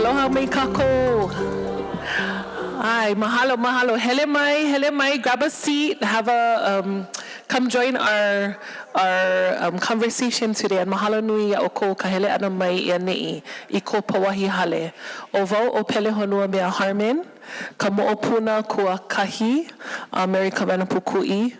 Aloha mai kako. Hi, mahalo, mahalo. Hele mai, grab a seat, have a, come join our conversation today. And mahalo nui a o ko kahele ana mai ia nei I ko pawahi hale. O vau o pele honua mea Harmon, ka moʻopuna kua kahi, Mary Kawena Pukui, he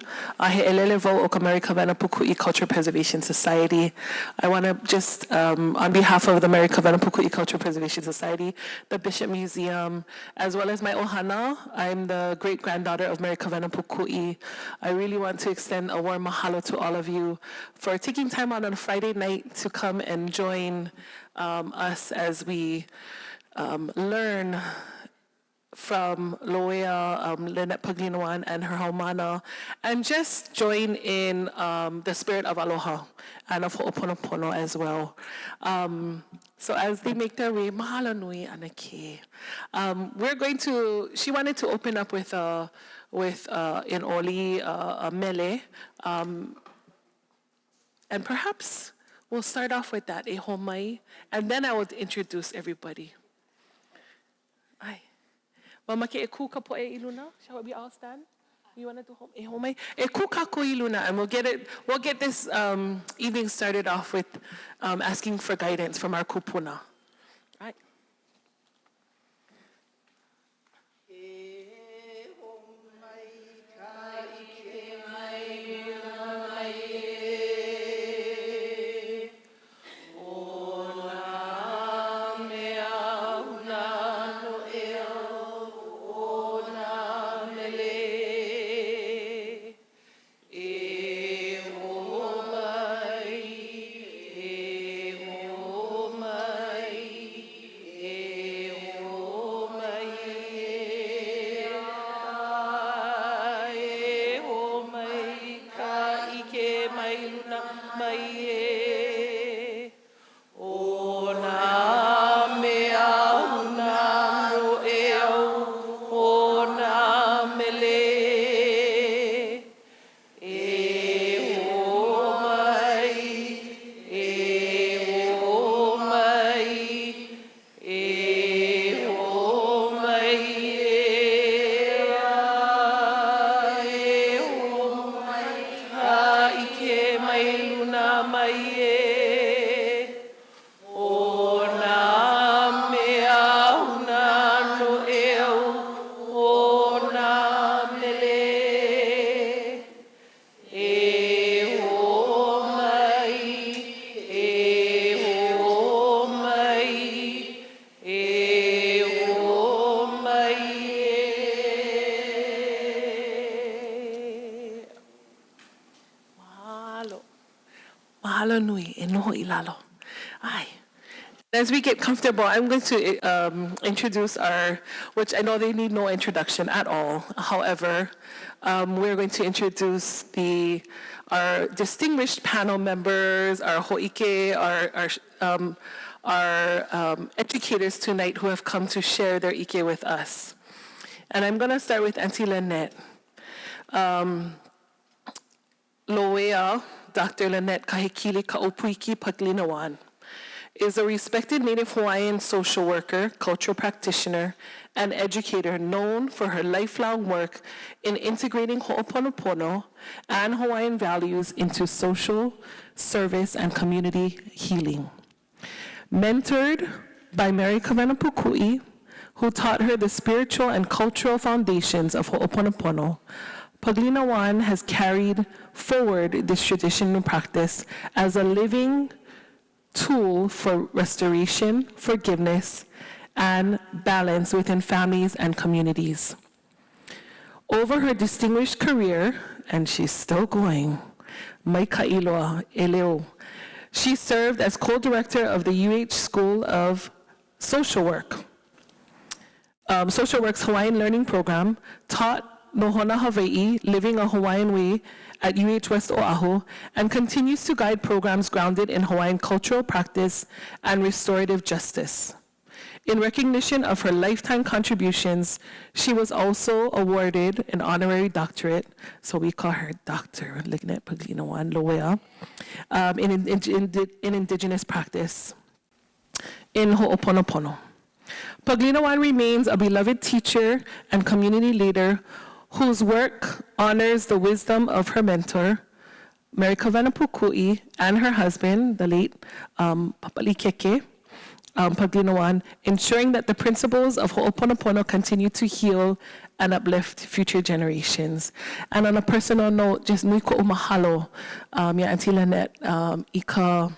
ʻōlelo vau o ka Mary Kawena Pukui Cultural Preservation Society. I want to just, on behalf of the Mary Kawena Pukui Cultural Preservation Society, the Bishop Museum, as well as my ohana, I'm the great-granddaughter of Mary Kawena Pukui. I really want to extend a warm mahalo to all of you for taking time out on a Friday night to come and join us as we learn from Loea, Lynette Paglinawan and her haumana, and just join in the spirit of aloha and of Ho'oponopono as well. So as they make their way, mahalo nui anake. We're going to, she wanted to open up with in Oli, a mele, and perhaps we'll start off with that, e homai, and then I will introduce everybody. Ai. Mamake e ku ka poe I luna? Shall we all stand? You want to do home? E homai? E ku ka ko I luna, and we'll get this evening started off with asking for guidance from our kupuna. Right. As we get comfortable, I'm going to introduce which I know they need no introduction at all. However, we're going to introduce our distinguished panel members, our ʻike, our educators tonight who have come to share their ʻike with us. And I'm going to start with Auntie Lynette. Loea, Dr. Lynette Kahekili Kaopuiki Paglinawan, is a respected Native Hawaiian social worker, cultural practitioner, and educator known for her lifelong work in integrating Ho'oponopono and Hawaiian values into social, service, and community healing. Mentored by Mary Kawena Pukui, who taught her the spiritual and cultural foundations of Ho'oponopono, Paglinawan has carried forward this tradition and practice as a living tool for restoration, forgiveness, and balance within families and communities. Over her distinguished career, and she's still going, mai ka iloa, ʻōlelo, she served as co-director of the UH School of Social Work. Social Work's Hawaiian Learning Program, taught Nohona Hawaii, Living a Hawaiian Way at UH West Oahu, and continues to guide programs grounded in Hawaiian cultural practice and restorative justice. In recognition of her lifetime contributions, she was also awarded an honorary doctorate, so we call her Dr. Lynette Paglinawan Loea, in indigenous practice in Ho'oponopono. Paglinawan remains a beloved teacher and community leader whose work honors the wisdom of her mentor, Mary Kawena Pukui, and her husband, the late ʻike, Paglinawan, ensuring that the principles of Ho'oponopono continue to heal and uplift future generations. And on a personal note, just nui ko'u mahalo, ya Auntie Lynette, ika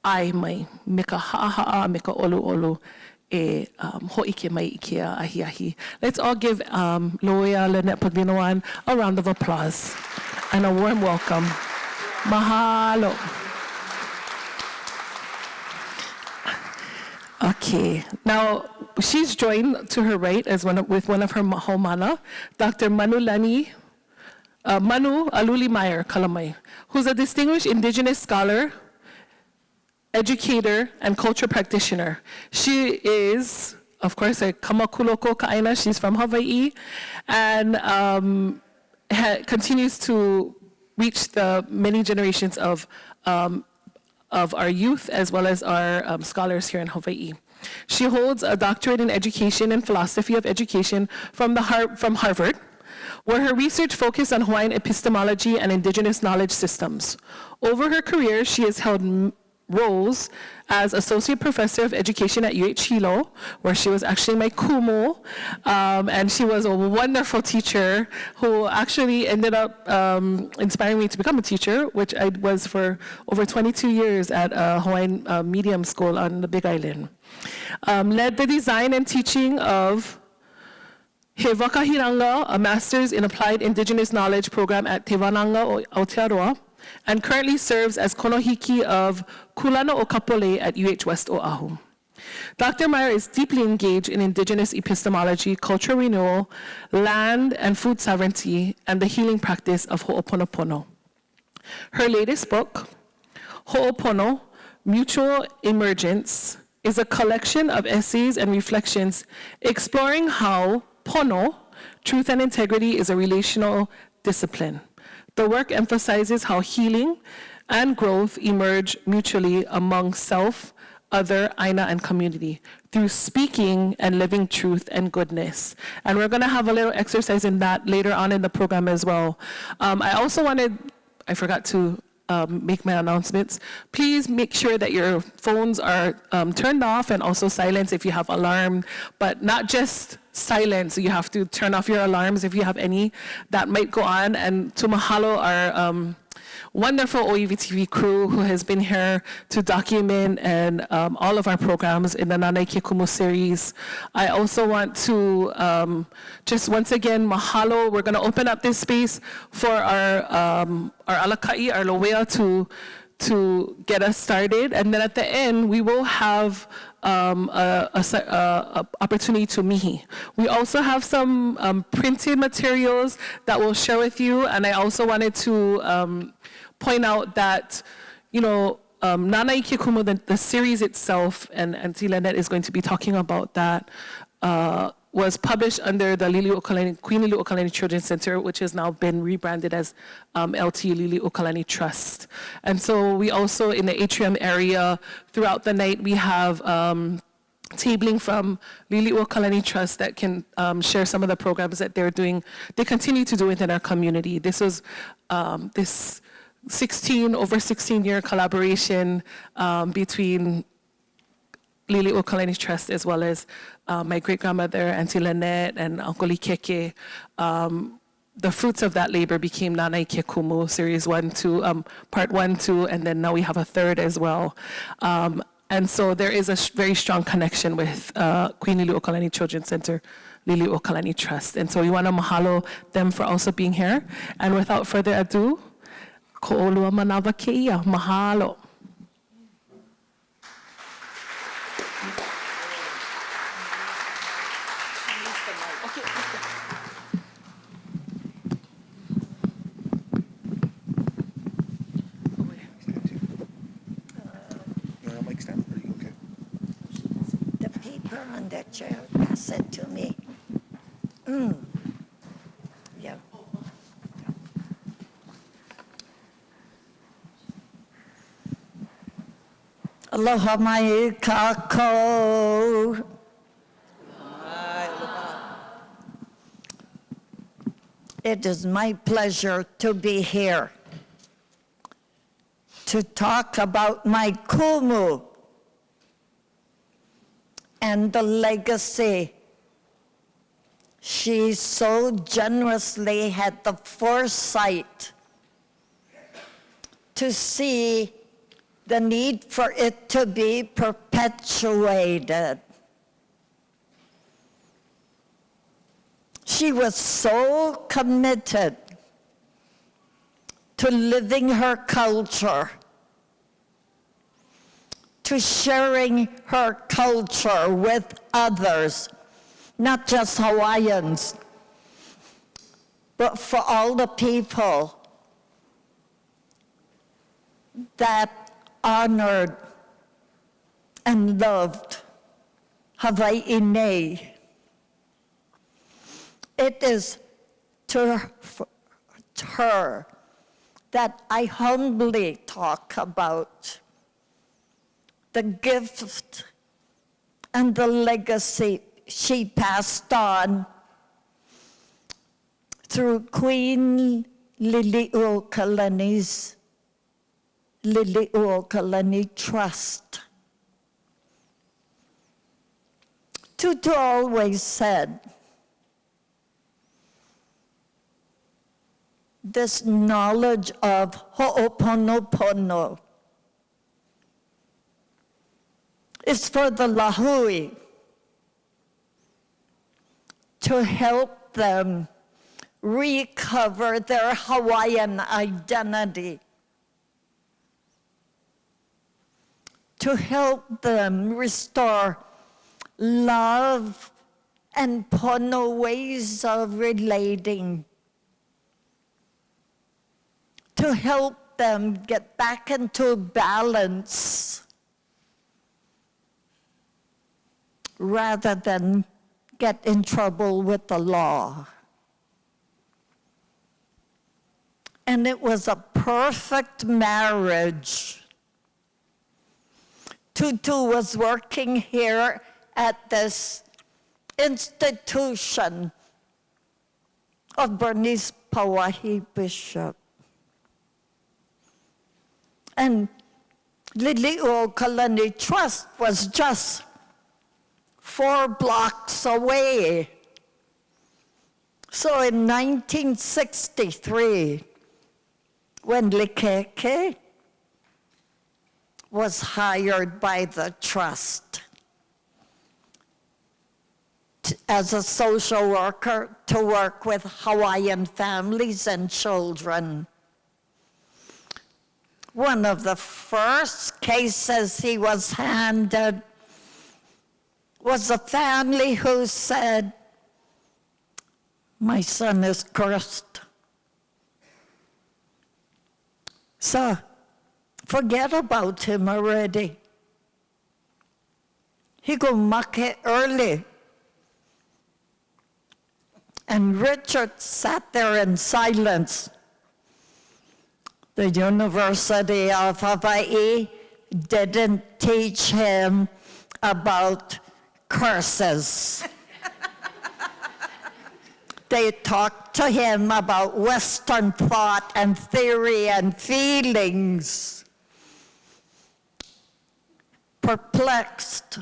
ai mai, me ka ha'aha'a, me ka ʻoluʻolu, e ho'ike mai I ke ahi. Let's all give Loea, Lynette Paglinawan a round of applause and a warm welcome. Mahalo. Okay, now she's joined to her right as with one of her haumana, Dr. Manulani Aluli Meyer, Kalamai, who's a distinguished Indigenous scholar, educator, and culture practitioner. She is, of course, a kamakuloko ka'aina. She's from Hawaiian, and continues to reach the many generations of our youth as well as our scholars here in Hawaii. She holds a doctorate in education and philosophy of education from Harvard, where her research focused on Hawaiian epistemology and indigenous knowledge systems. Over her career, she has held roles as Associate Professor of Education at UH Hilo, where she was actually my kumu, and she was a wonderful teacher who actually ended up inspiring me to become a teacher, which I was for over 22 years at a Hawaiian medium school on the Big Island. Led the design and teaching of He Wakahiranga, a Master's in Applied Indigenous Knowledge program at Te Wananga o Aotearoa, and currently serves as Konohiki of Kulana o Kapole at UH West Oahu. Dr. Meyer is deeply engaged in indigenous epistemology, cultural renewal, land and food sovereignty, and the healing practice of Ho'oponopono. Her latest book, Ho'opono, Mutual Emergence, is a collection of essays and reflections exploring how pono, truth and integrity, is a relational discipline. The work emphasizes how healing and growth emerge mutually among self, other, aina, and community through speaking and living truth and goodness. And we're gonna have a little exercise in that later on in the program as well. I forgot to make my announcements. Please make sure that your phones are turned off and also silence if you have alarm, but not just silence. You have to turn off your alarms if you have any that might go on. And to mahalo our wonderful OEVTV crew who has been here to document and all of our programs in the Nānā Kumu Series. I also want to just once again mahalo. We're going to open up this space for our alakai, our Loea, to get us started, and then at the end we will have a opportunity to mihi. We also have some printed materials that we'll share with you, and I also wanted to point out that, you know, Nānā Kumu, the series itself, and Auntie Lynette is going to be talking about that, was published under the Queen Liliuokalani Children's Center, which has now been rebranded as LT Liliuokalani Trust. And so we also, in the atrium area, throughout the night, we have tabling from Liliuokalani Trust that can share some of the programs that they're doing. They continue to do within our community. This was this over 16-year collaboration between Liliuokalani Trust as well as my great-grandmother, Auntie Lynette, and Uncle Ike. The fruits of that labor became Nānā Kumu Series 1, 2, Part 1, 2, and then now we have a third as well. And so there is a very strong connection with Queen Liliuokalani Children's Center, Liliuokalani Trust. And so we want to mahalo them for also being here. And without further ado, ko'olua manawa keia, mahalo. On that chair, pass it to me. Yeah. Aloha mai kako. It is my pleasure to be here to talk about my kumu and the legacy she so generously had the foresight to see the need for it to be perpetuated. She was so committed to living her culture, to sharing her culture with others, not just Hawaiians, but for all the people that honored and loved Hawaiʻi. It is to her that I humbly talk about the gift and the legacy she passed on through Queen Liliuokalani's Liliuokalani Trust. Tutu always said, this knowledge of Ho'oponopono is for the lahui to help them recover their Hawaiian identity, to help them restore love and pono ways of relating, to help them get back into balance rather than get in trouble with the law. And it was a perfect marriage. Tutu was working here at this institution of Bernice Pauahi Bishop. And Liliuokalani Trust was just 4 blocks away. So in 1963, when Likeke was hired by the trust as a social worker to work with Hawaiian families and children, one of the first cases he was handed was a family who said, my son is cursed. So forget about him already. He go make early. And Richard sat there in silence. The University of Hawaii didn't teach him about curses. They talked to him about Western thought and theory and feelings. Perplexed,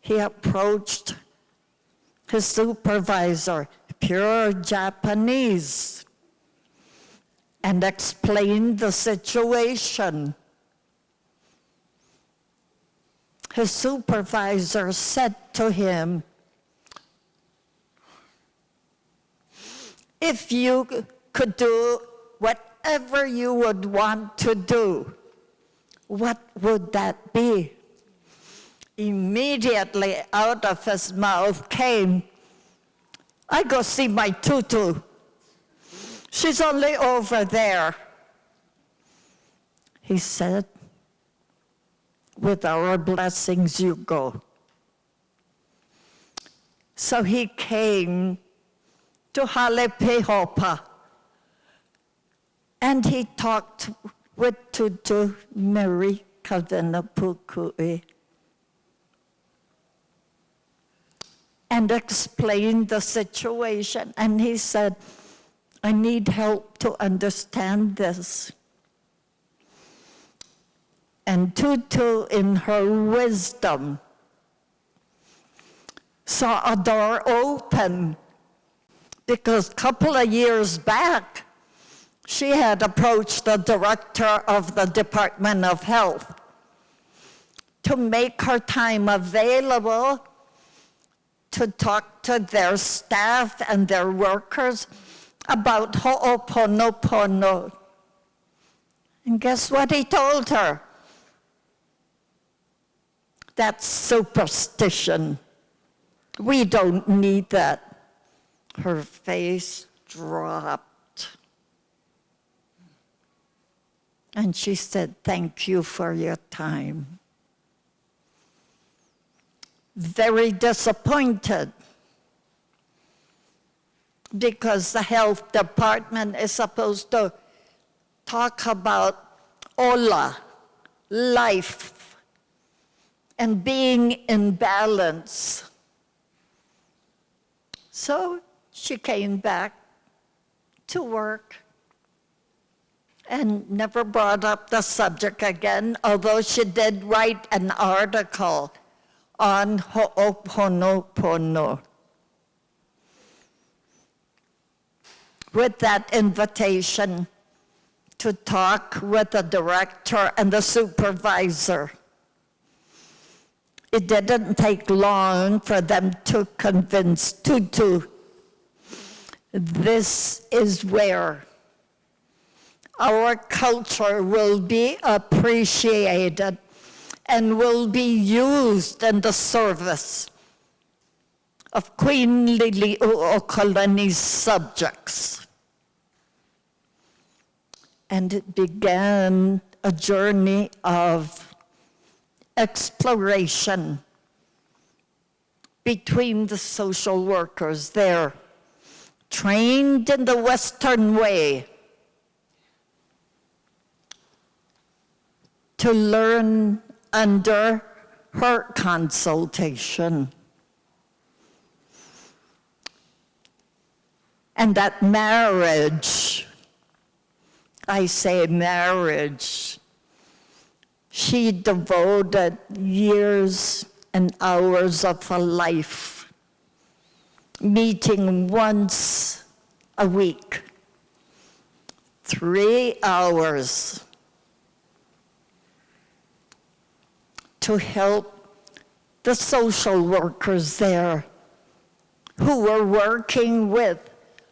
he approached his supervisor, pure Japanese, and explained the situation. His supervisor said to him, if you could do whatever you would want to do, what would that be? Immediately out of his mouth came, I go see my tutu. She's only over there. He said, with our blessings you go. So he came to Halepehopa, and he talked with Tutu Mary Kawena Pukui. and explained the situation. And he said, I need help to understand this. And Tutu, in her wisdom, saw a door open, because a couple of years back, she had approached the director of the Department of Health to make her time available to talk to their staff and their workers about Ho'oponopono. And guess what he told her? That's superstition. We don't need that. Her face dropped. And she said, thank you for your time. Very disappointed, because the health department is supposed to talk about ola, life, and being in balance. So she came back to work and never brought up the subject again, although she did write an article on Ho'oponopono. With that invitation to talk with the director and the supervisor, it didn't take long for them to convince Tutu this is where our culture will be appreciated and will be used in the service of Queen Liliuokalani's subjects. And it began a journey of exploration between the social workers there, trained in the Western way, to learn under her consultation. And that marriage, I say marriage, she devoted years and hours of her life, meeting once a week, 3 hours, to help the social workers there who were working with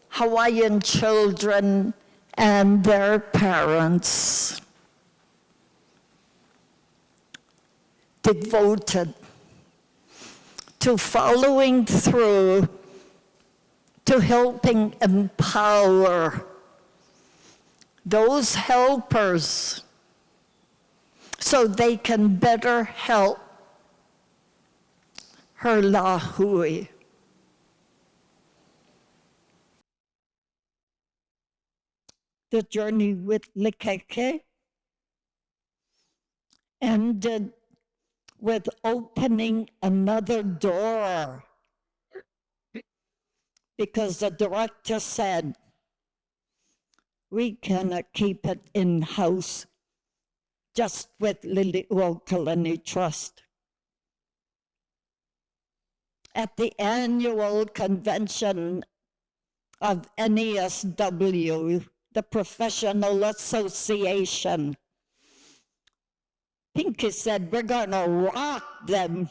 Hawaiian children and their parents. Devoted to following through, to helping empower those helpers so they can better help her lahui. The journey with Lykeke ended with opening another door, because the director said, we cannot keep it in-house just with Liliuokalani Trust. At the annual convention of NESW, the Professional Association, Pinky said, we're gonna rock them,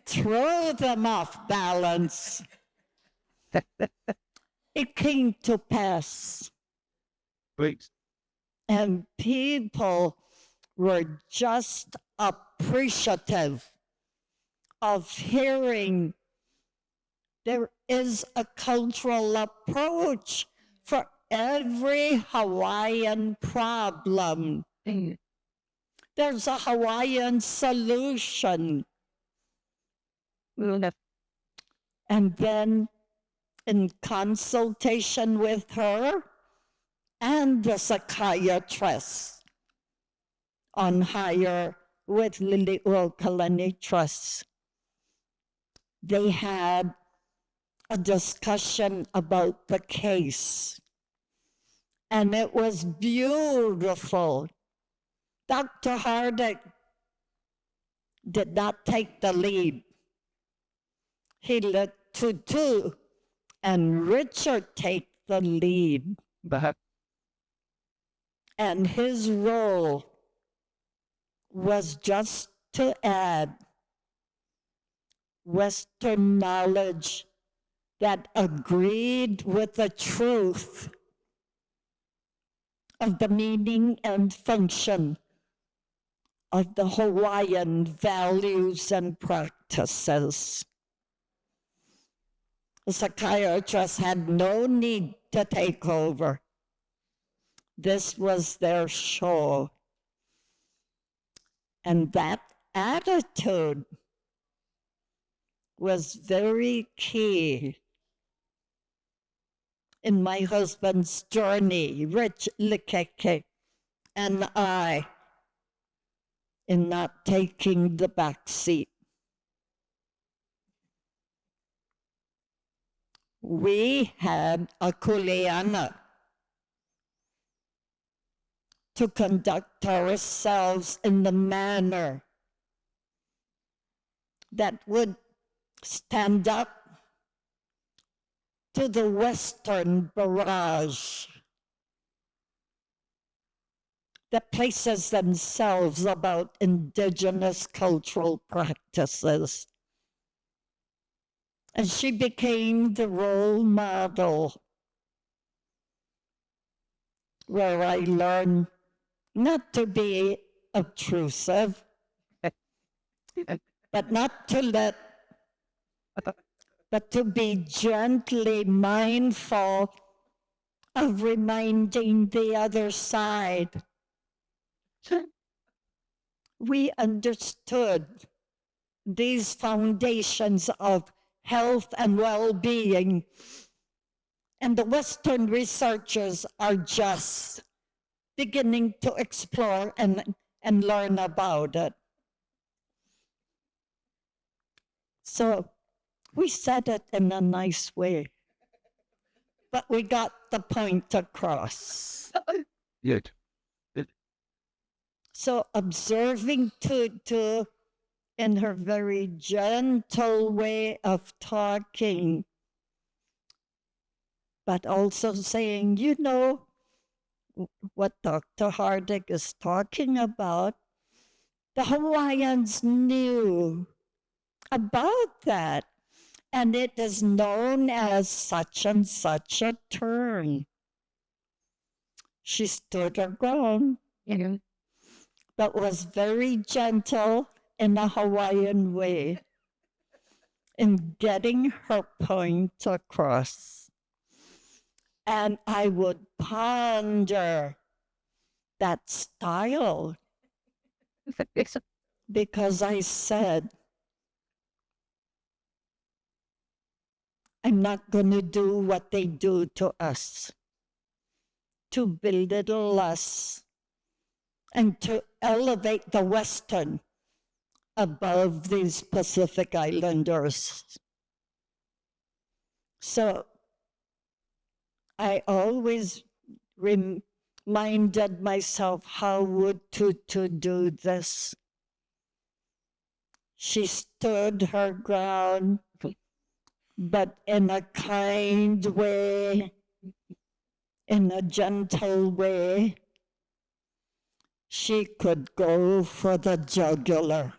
throw them off balance. It came to pass. Great. And people were just appreciative of hearing there is a cultural approach for every Hawaiian problem. There's a Hawaiian solution. And then, in consultation with her and the psychiatrist on hire with Liliuokalani Trust, they had a discussion about the case. And it was beautiful. Dr. Hardick did not take the lead. He let Tutu and Richard take the lead. And his role was just to add Western knowledge that agreed with the truth of the meaning and function of the Hawaiian values and practices. The psychiatrists had no need to take over. This was their show. And that attitude was very key in my husband's journey, Rich Likeke, and I, in not taking the back seat. We had a kuleana to conduct ourselves in the manner that would stand up to the Western barrage that places themselves about indigenous cultural practices. And she became the role model where I learned not to be obtrusive, but not to let, but to be gently mindful of reminding the other side. We understood these foundations of health and well-being, and the Western researchers are just beginning to explore and learn about it. So we said it in a nice way, but we got the point across. Good. So observing Tutu in her very gentle way of talking, but also saying, you know, what Dr. Hardick is talking about, the Hawaiians knew about that, and it is known as such and such a term. She stood her ground, but was very gentle in a Hawaiian way in getting her point across. And I would ponder that style because I said, I'm not going to do what they do to us, to belittle us and to elevate the Western above these Pacific Islanders. So I always reminded myself, how would Tutu do this? She stood her ground, but in a kind way, in a gentle way. She could go for the jugular.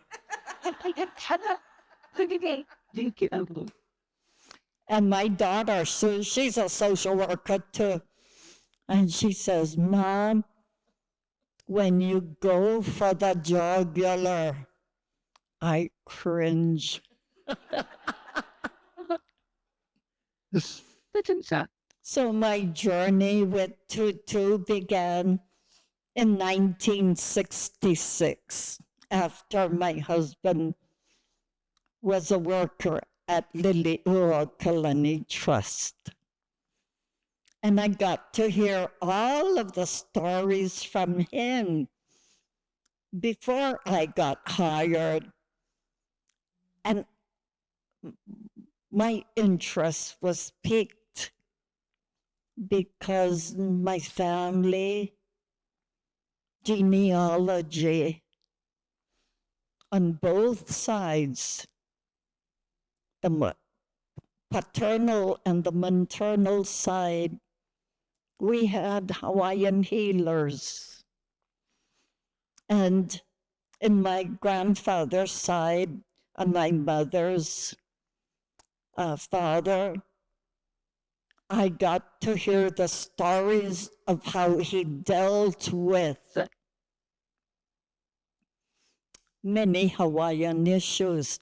And my daughter, so she's a social worker too. And she says, Mom, when you go for the jugular, I cringe. So my journey with Tutu began in 1966, after my husband was a worker at Lili'ua Kalani Trust. And I got to hear all of the stories from him before I got hired. And my interest was piqued because my family genealogy on both sides, the paternal and the maternal side, we had Hawaiian healers. And in my grandfather's side, on my mother's father, I got to hear the stories of how he dealt with many Hawaiian issues.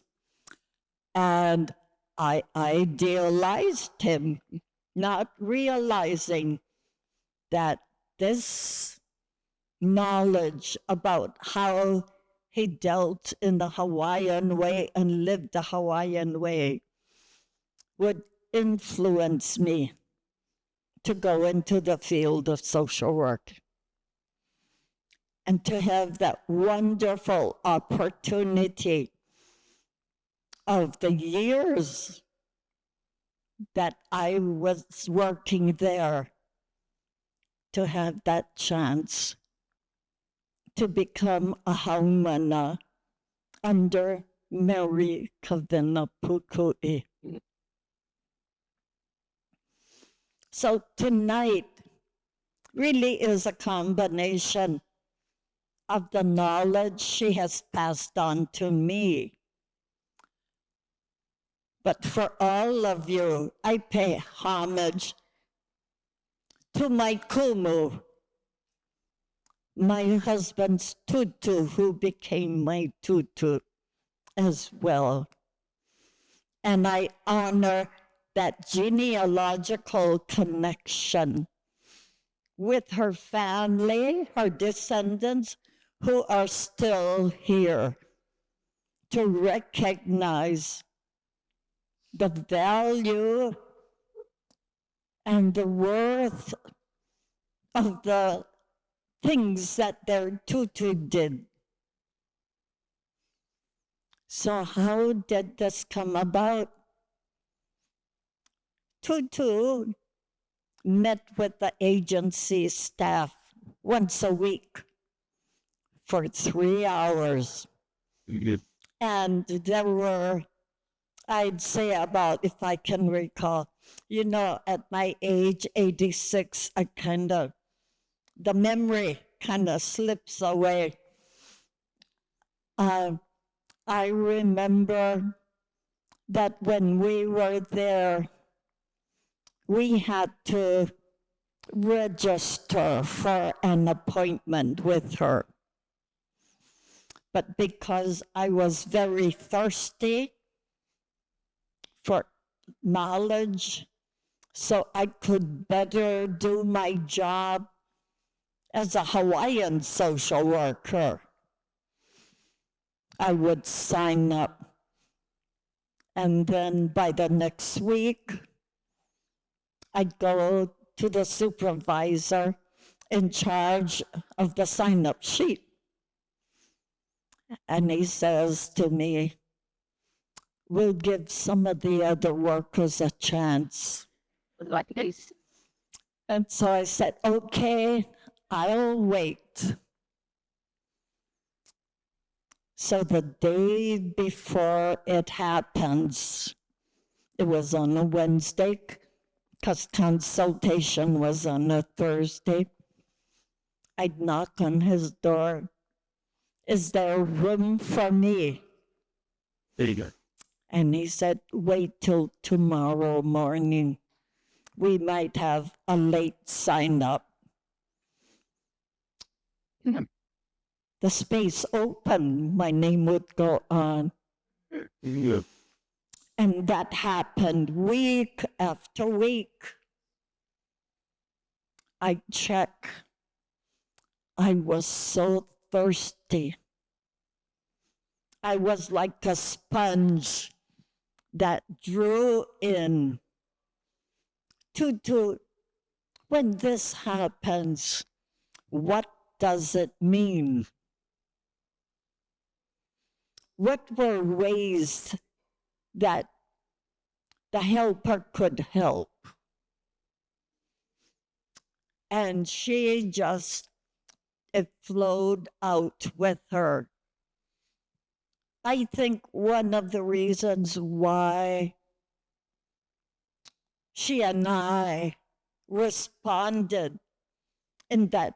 And I idealized him, not realizing that this knowledge about how he dealt in the Hawaiian way and lived the Hawaiian way would influence me to go into the field of social work and to have that wonderful opportunity of the years that I was working there, to have that chance to become a haumana under Mary Kawena Pukui. So tonight really is a combination of the knowledge she has passed on to me. But for all of you, I pay homage to my kumu, my husband's tutu, who became my tutu as well. And I honor that genealogical connection with her family, her descendants, who are still here, to recognize the value and the worth of the things that their tutu did. So how did this come about? Tutu met with the agency staff once a week for 3 hours. And there were, I'd say about, if I can recall, at my age, 86, the memory kind of slips away. I remember that when we were there, we had to register for an appointment with her. But because I was very thirsty for knowledge, so I could better do my job as a Hawaiian social worker, I would sign up. And then by the next week, I'd go to the supervisor in charge of the sign-up sheet. And he says to me, "We'll give some of the other workers a chance." And so I said, "Okay, I'll wait." So the day before it happens, it was on a Wednesday, because consultation was on a Thursday. I'd knock on his door. "Is there room for me?" There you go. And he said, "Wait till tomorrow morning. We might have a late sign-up." The space opened, my name would go on. Yeah. And that happened week after week. I check. I was so thirsty. I was like a sponge that drew in. Tutu, when this happens, what does it mean? What were ways that the helper could help. And she just, it flowed out with her. I think one of the reasons why she and I responded in that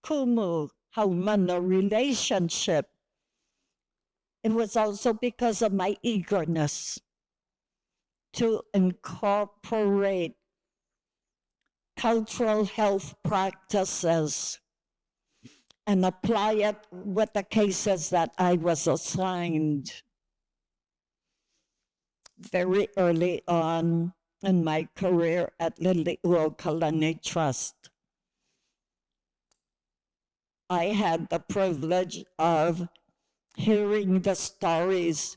Kumu Haumana relationship, it was also because of my eagerness to incorporate cultural health practices and apply it with the cases that I was assigned very early on in my career at Lili'uokalani Trust. I had the privilege of hearing the stories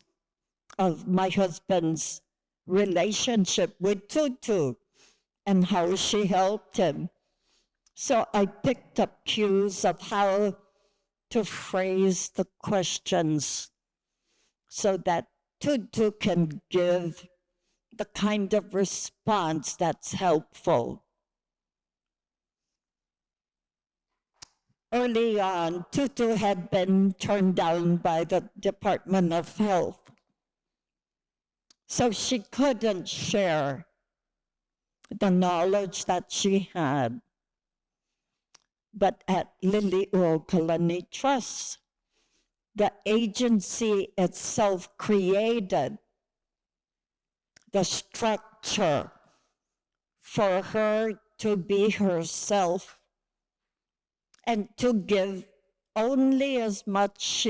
of my husband's relationship with Tutu and how she helped him. So I picked up cues of how to phrase the questions so that Tutu can give the kind of response that's helpful. Early on, Tutu had been turned down by the Department of Health, so she couldn't share the knowledge that she had. But at Lili'uokalani Trust, the agency itself created the structure for her to be herself and to give only as much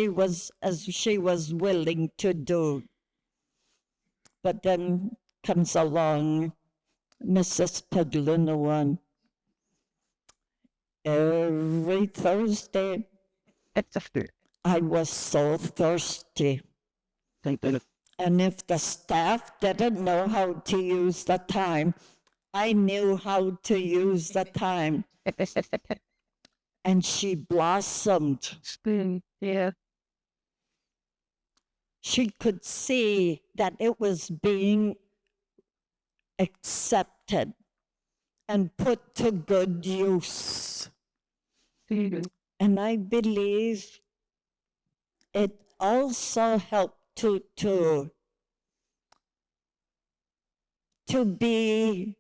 as she was willing to do. But then comes along Mrs. Paglinawan. Every Thursday, I was so thirsty. And if the staff didn't know how to use the time, I knew how to use the time. And she blossomed. Yeah. She could see that it was being accepted and put to good use. And I believe it also helped to be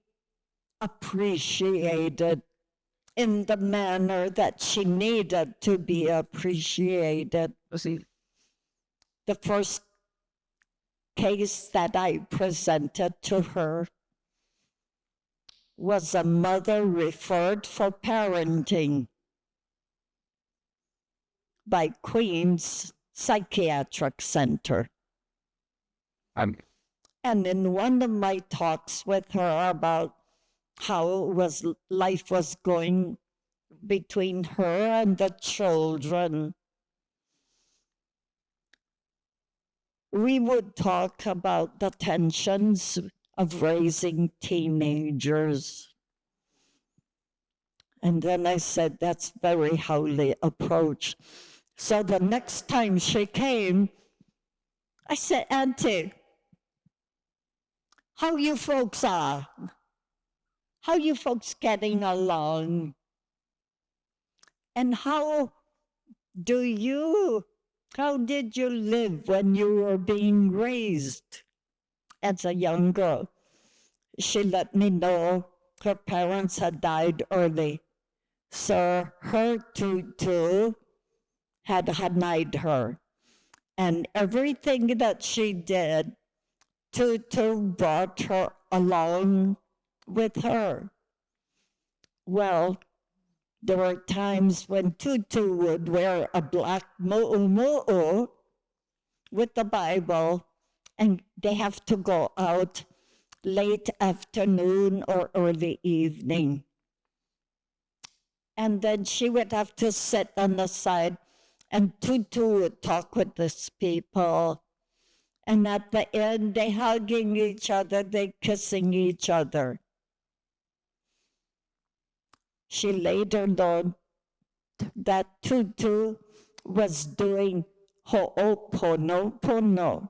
appreciated in the manner that she needed to be appreciated. The first case that I presented to her was a mother referred for parenting by Queens Psychiatric Center. And in one of my talks with her about how life was going between her and the children, we would talk about the tensions of raising teenagers. And then I said, that's very Haole approach. So the next time she came, I said, Auntie, how you folks are? How you folks getting along? And how did you live when you were being raised as a young girl? She let me know her parents had died early. So her tutu had denied her. And everything that she did, Tutu brought her along with her. Well, there were times when Tutu would wear a black mo'o with the Bible, and they have to go out late afternoon or early evening. And then she would have to sit on the side, and Tutu would talk with these people. And at the end, they hugging each other, they kissing each other. She later learned that Tutu was doing Ho'oponopono.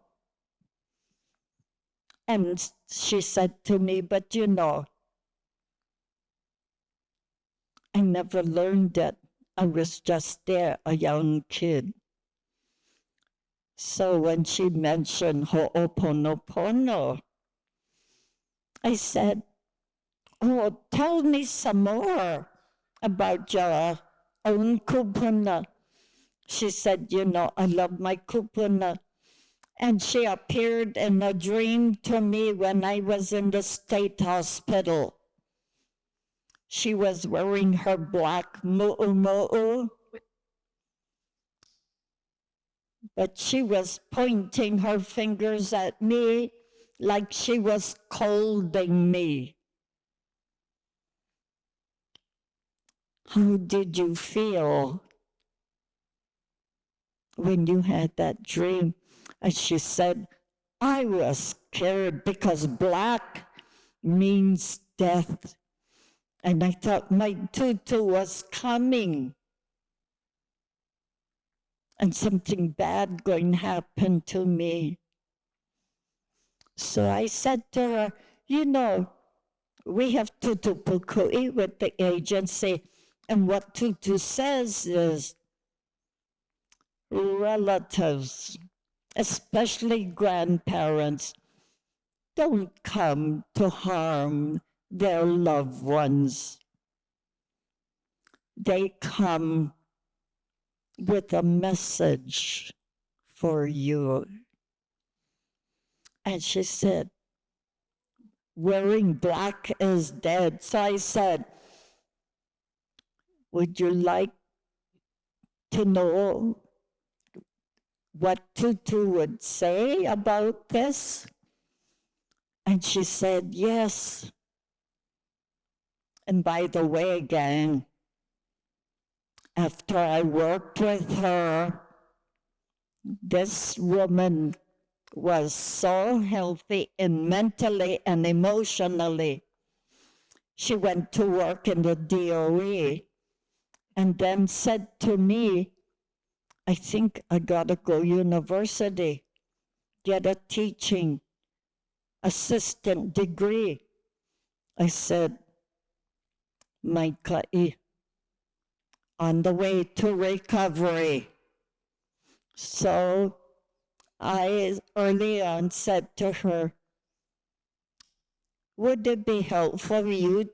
And she said to me, but you know, I never learned it. I was just there, a young kid. So when she mentioned Ho'oponopono, I said, oh, tell me some more about your own kupuna. She said, you know, I love my kupuna. And she appeared in a dream to me when I was in the state hospital. She was wearing her black mu'u, but she was pointing her fingers at me like she was scolding me. How did you feel when you had that dream? And she said, I was scared because black means death. And I thought my tutu was coming. And something bad going to happen to me. So I said to her, you know, we have tutu pukui with the agency. And what tutu says is relatives, especially grandparents, don't come to harm their loved ones. They come with a message for you. And she said, wearing black is dead. So I said, would you like to know what Tutu would say about this? And she said, yes. And by the way, gang, after I worked with her, this woman was so healthy and mentally and emotionally. She went to work in the DOE and then said to me, I think I gotta go university, get a teaching assistant degree. I said, my ka'i, on the way to recovery. So I early on said to her, would it be helpful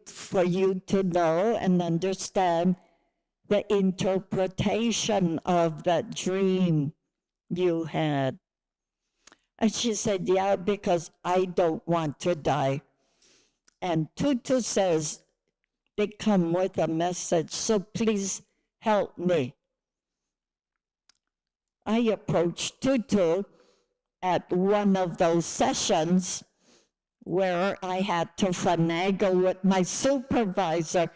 for you to know and understand the interpretation of that dream you had? And she said, yeah, because I don't want to die. And Tutu says they come with a message, so please help me. I approached Tutu at one of those sessions where I had to finagle with my supervisor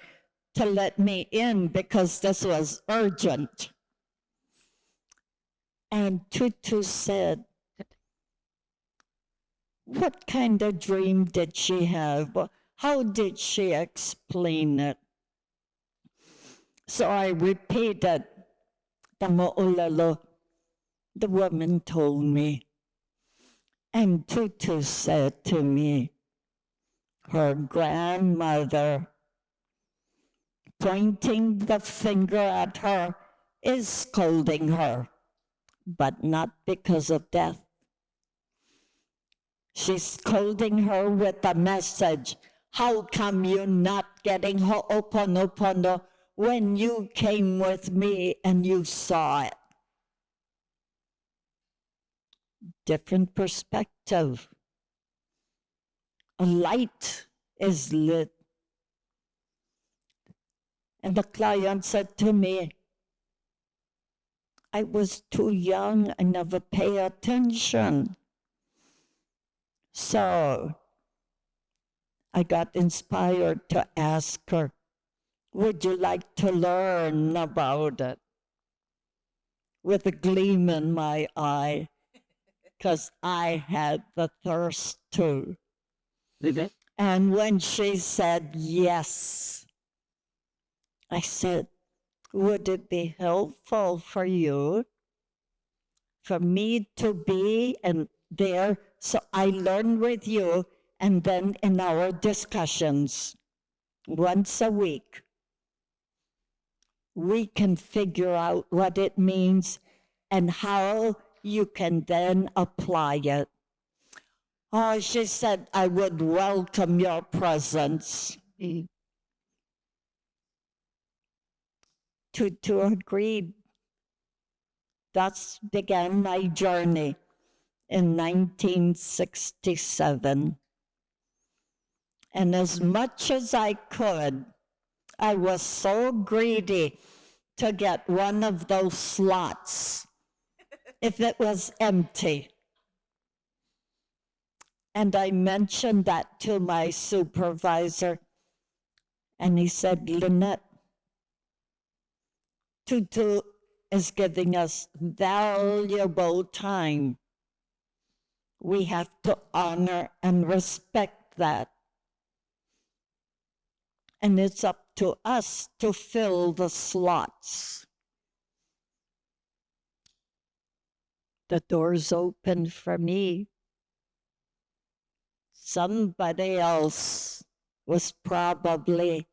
to let me in because this was urgent. And Tutu said, what kind of dream did she have? How did she explain it? So I repeated the moʻolelo the woman told me. And Tutu said to me, her grandmother, pointing the finger at her, is scolding her, but not because of death. She's scolding her with a message. How come you're not getting Ho'oponopono when you came with me and you saw it? Different perspective. A light is lit. And the client said to me, I was too young, I never pay attention. So I got inspired to ask her, would you like to learn about it? With a gleam in my eye, because I had the thirst too. Okay. And when she said yes, I said, would it be helpful for you for me to be there So I learn with you, and then in our discussions, once a week, we can figure out what it means and how you can then apply it. Oh, she said, I would welcome your presence. Tutu agreed. Thus began my journey in 1967. And as much as I could, I was so greedy to get one of those slots if it was empty. And I mentioned that to my supervisor, and he said, Lynette, Tutu is giving us valuable time. We have to honor and respect that. And it's up to us to fill the slots. The door's open for me. Somebody else was probably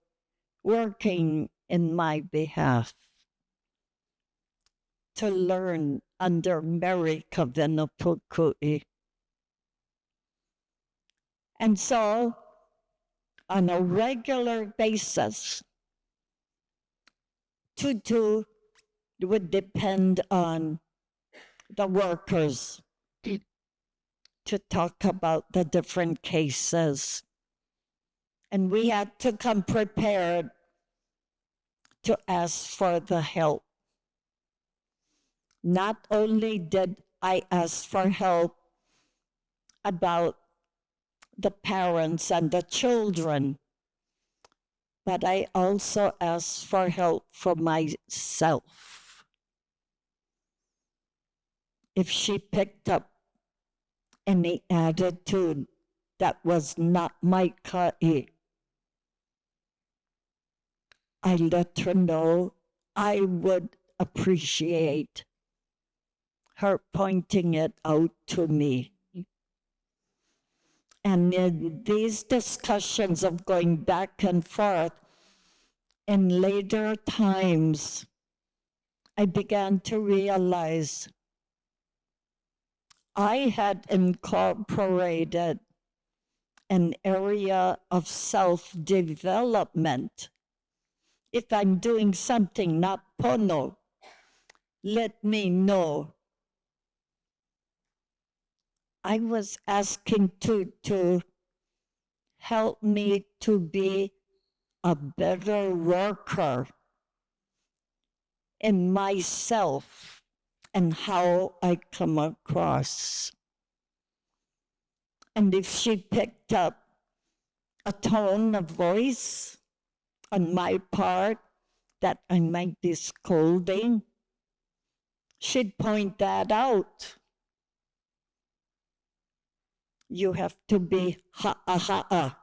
working in my behalf to learn under Mary Kawena Pukui. And so, on a regular basis, Tutu would depend on the workers to talk about the different cases. And we had to come prepared to ask for the help. Not only did I ask for help about the parents and the children, but I also asked for help for myself. If she picked up any attitude that was not my ka'i, I let her know I would appreciate her pointing it out to me. And in these discussions of going back and forth, in later times, I began to realize I had incorporated an area of self-development. If I'm doing something not pono, let me know. I was asking to help me to be a better worker in myself and how I come across. And if she picked up a tone of voice on my part that I might be scolding, she'd point that out. You have to be ha'a.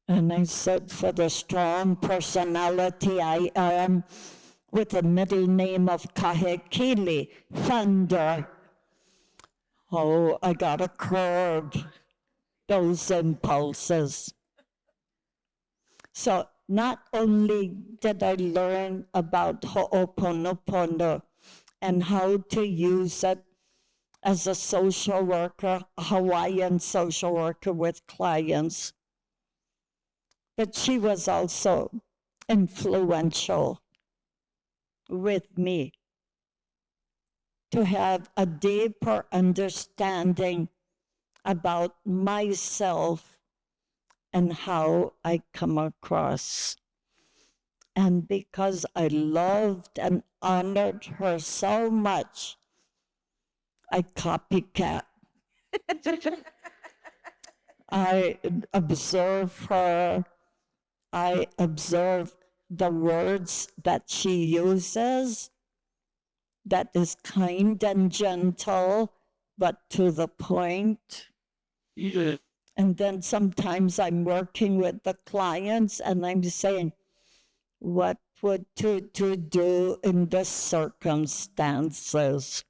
And I said, for the strong personality I am, with the middle name of Kahekili, thunder. Oh, I gotta curb those impulses. So not only did I learn about Ho'oponopono and how to use it as a social worker, a Hawaiian social worker with clients, but she was also influential with me to have a deeper understanding about myself and how I come across. And because I loved and honored her so much, I copycat. I observe her. I observe the words that she uses, that is kind and gentle, but to the point. Yeah. And then sometimes I'm working with the clients and I'm saying, what would Tutu do in this circumstances?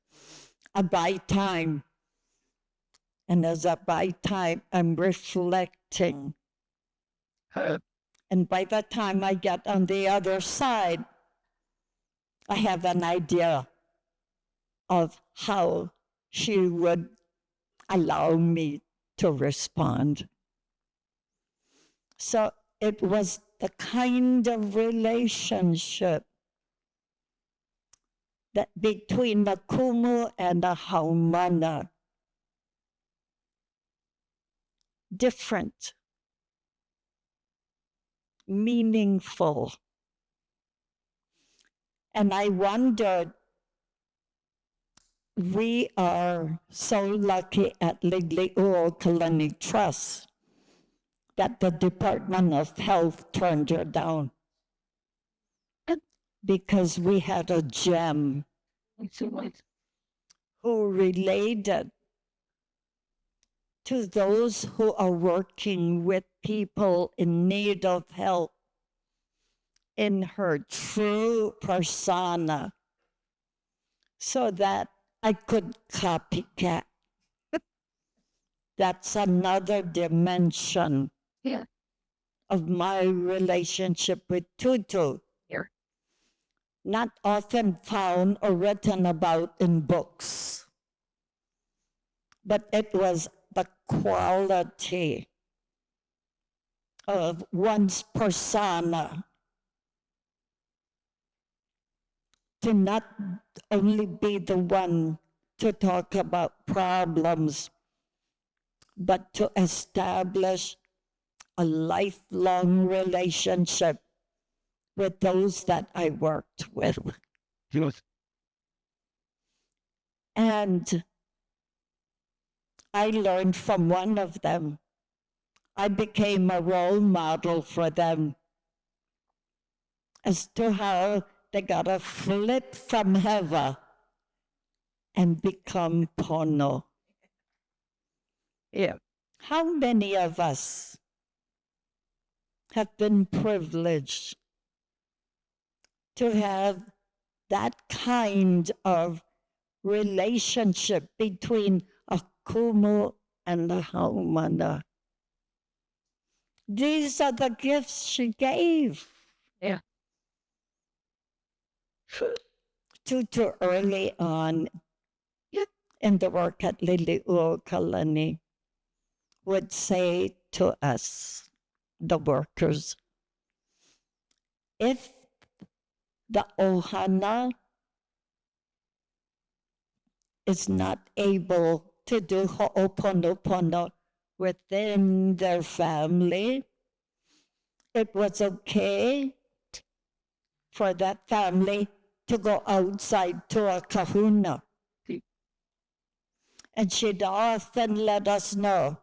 I buy time And as by time I'm reflecting, and by the time I get on the other side, I have an idea of how she would allow me to respond. So it was the kind of relationship that between the kumu and the haumana, different, meaningful. And I wondered, we are so lucky at Liliuokalani Trust that the Department of Health turned her down because we had a gem who related to those who are working with people in need of help in her true persona, so that I could copycat. That's another dimension of my relationship with Tutu. Not often found or written about in books, but it was the quality of one's persona to not only be the one to talk about problems, but to establish a lifelong relationship with those that I worked with. And I learned from one of them. I became a role model for them as to how they gotta flip from hewa and become pono. Yeah. How many of us have been privileged to have that kind of relationship between a kumu and a haumana? These are the gifts she gave. Yeah. Too early on in the work at Liliuokalani would say to us, the workers, if the ohana is not able to do ho'oponopono within their family, it was okay for that family to go outside to a kahuna. And she'd often let us know.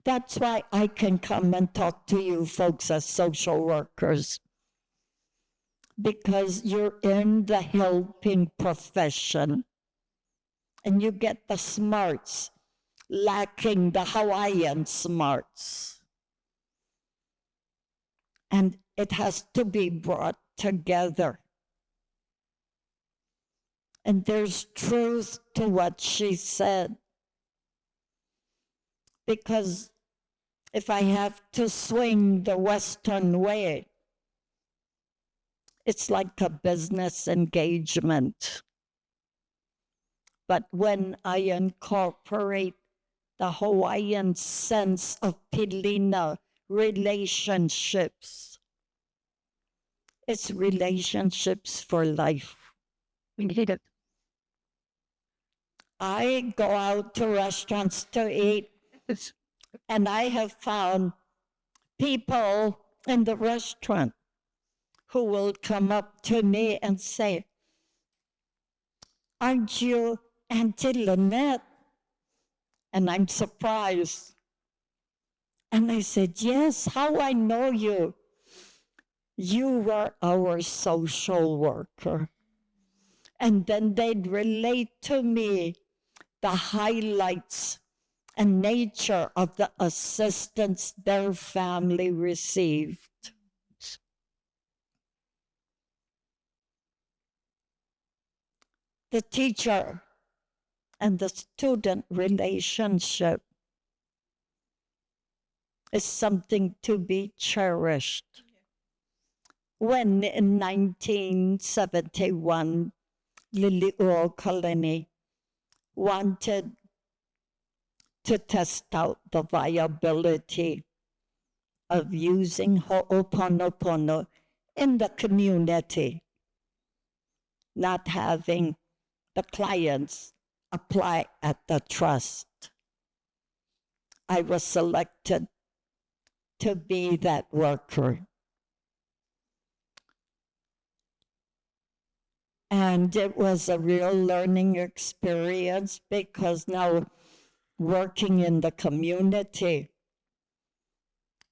That's why I can come and talk to you folks as social workers, because you're in the helping profession and you get the smarts, lacking the Hawaiian smarts. And it has to be brought together. And there's truth to what she said. Because if I have to swing the Western way, it's like a business engagement. But when I incorporate the Hawaiian sense of pilina relationships, it's relationships for life. We need it. I go out to restaurants to eat, and I have found people in the restaurant who will come up to me and say, "Aren't you Auntie Lynette?" And I'm surprised. And I said, "Yes, how I know you? You were our social worker." And then they'd relate to me the highlights and nature of the assistance their family received. The teacher and the student relationship is something to be cherished. When in 1971, Liliuokalani wanted to test out the viability of using Ho'oponopono in the community, not having the clients apply at the trust. I was selected to be that worker. And it was a real learning experience because now working in the community,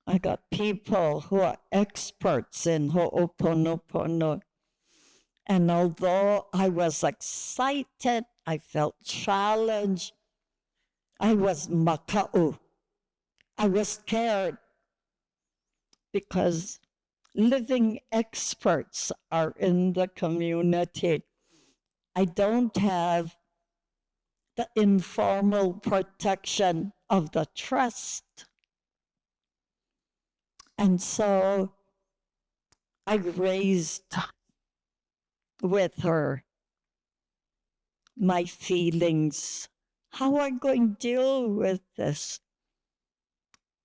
I got people who are experts in Ho'oponopono. And although I was excited, I felt challenged, I was maka'u. I was scared because living experts are in the community. I don't have the informal protection of the trust. And so I raised with her my feelings. How am I going to deal with this?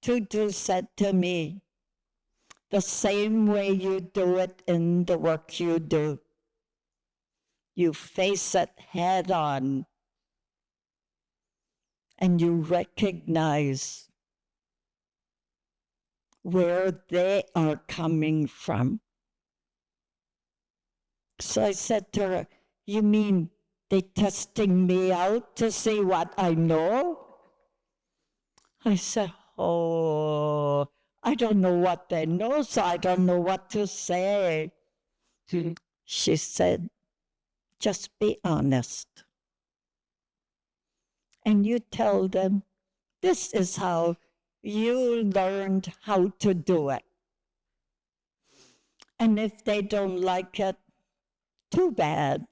Tutu said to me, the same way you do it in the work you do. You face it head on and you recognize where they are coming from. So I said to her, you mean they testing me out to see what I know? I said, oh, I don't know what they know, so I don't know what to say. She said, just be honest. And you tell them, this is how you learned how to do it. And if they don't like it, too bad.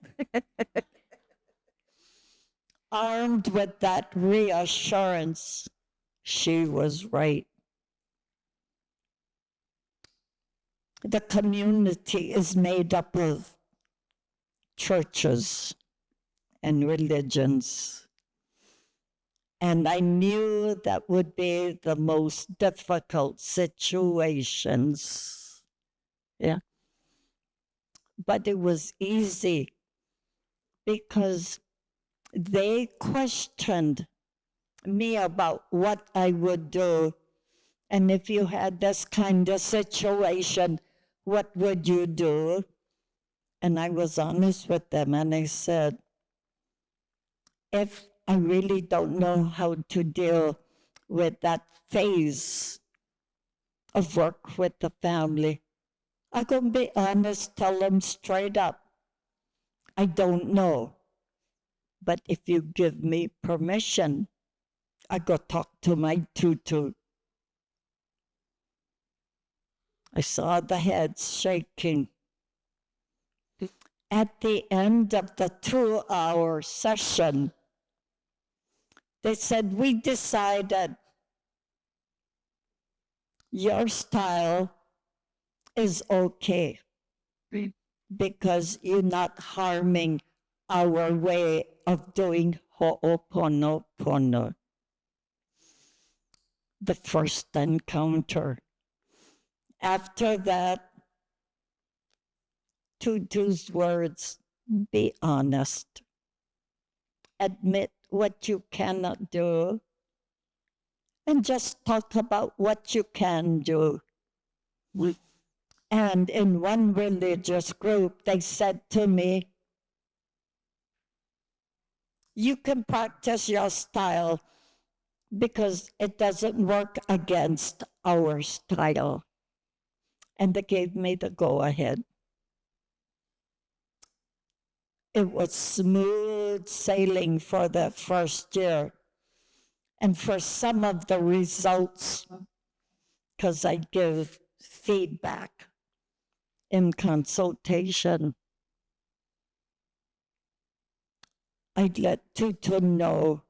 Armed with that reassurance, she was right. The community is made up of churches and religions. And I knew that would be the most difficult situations. Yeah. But it was easy because they questioned me about what I would do. And if you had this kind of situation, what would you do? And I was honest with them and I said, if I really don't know how to deal with that phase of work with the family, I'm going to be honest, tell them straight up, I don't know. But if you give me permission, I go talk to my tutu. I saw the heads shaking. At the end of the 2-hour session, they said, we decided your style is okay because you're not harming our way of doing Ho'oponopono. The first encounter. After that, Tutu's words, be honest. Admit what you cannot do and just talk about what you can do. And in one religious group, they said to me, you can practice your style because it doesn't work against our style. And they gave me the go-ahead. It was smooth sailing for the first year. And for some of the results, because I give feedback in consultation, I'd let Tutu know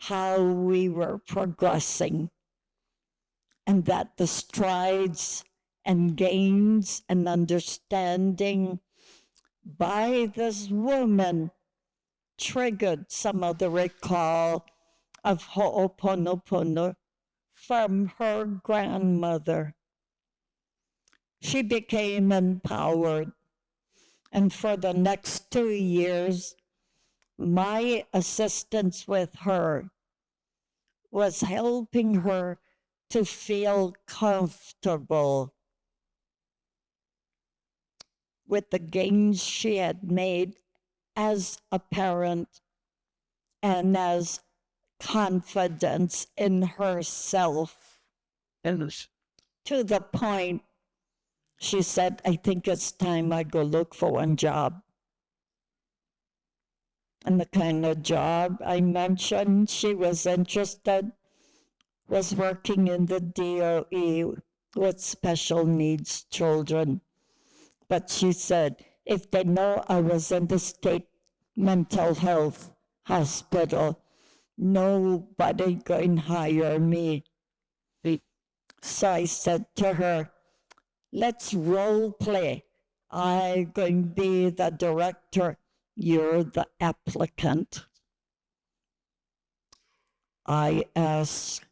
how we were progressing and that the strides and gains and understanding by this woman triggered some of the recall of Ho'oponopono from her grandmother. She became empowered, and for the next 2 years, my assistance with her was helping her to feel comfortable with the gains she had made as a parent and as confidence in herself. To the point, she said, I think it's time I go look for one job. And the kind of job I mentioned she was interested was working in the DOE with special needs children. But she said, if they know I was in the state mental health hospital, nobody going to hire me. So I said to her, let's role play. I'm going to be the director. You're the applicant. I ask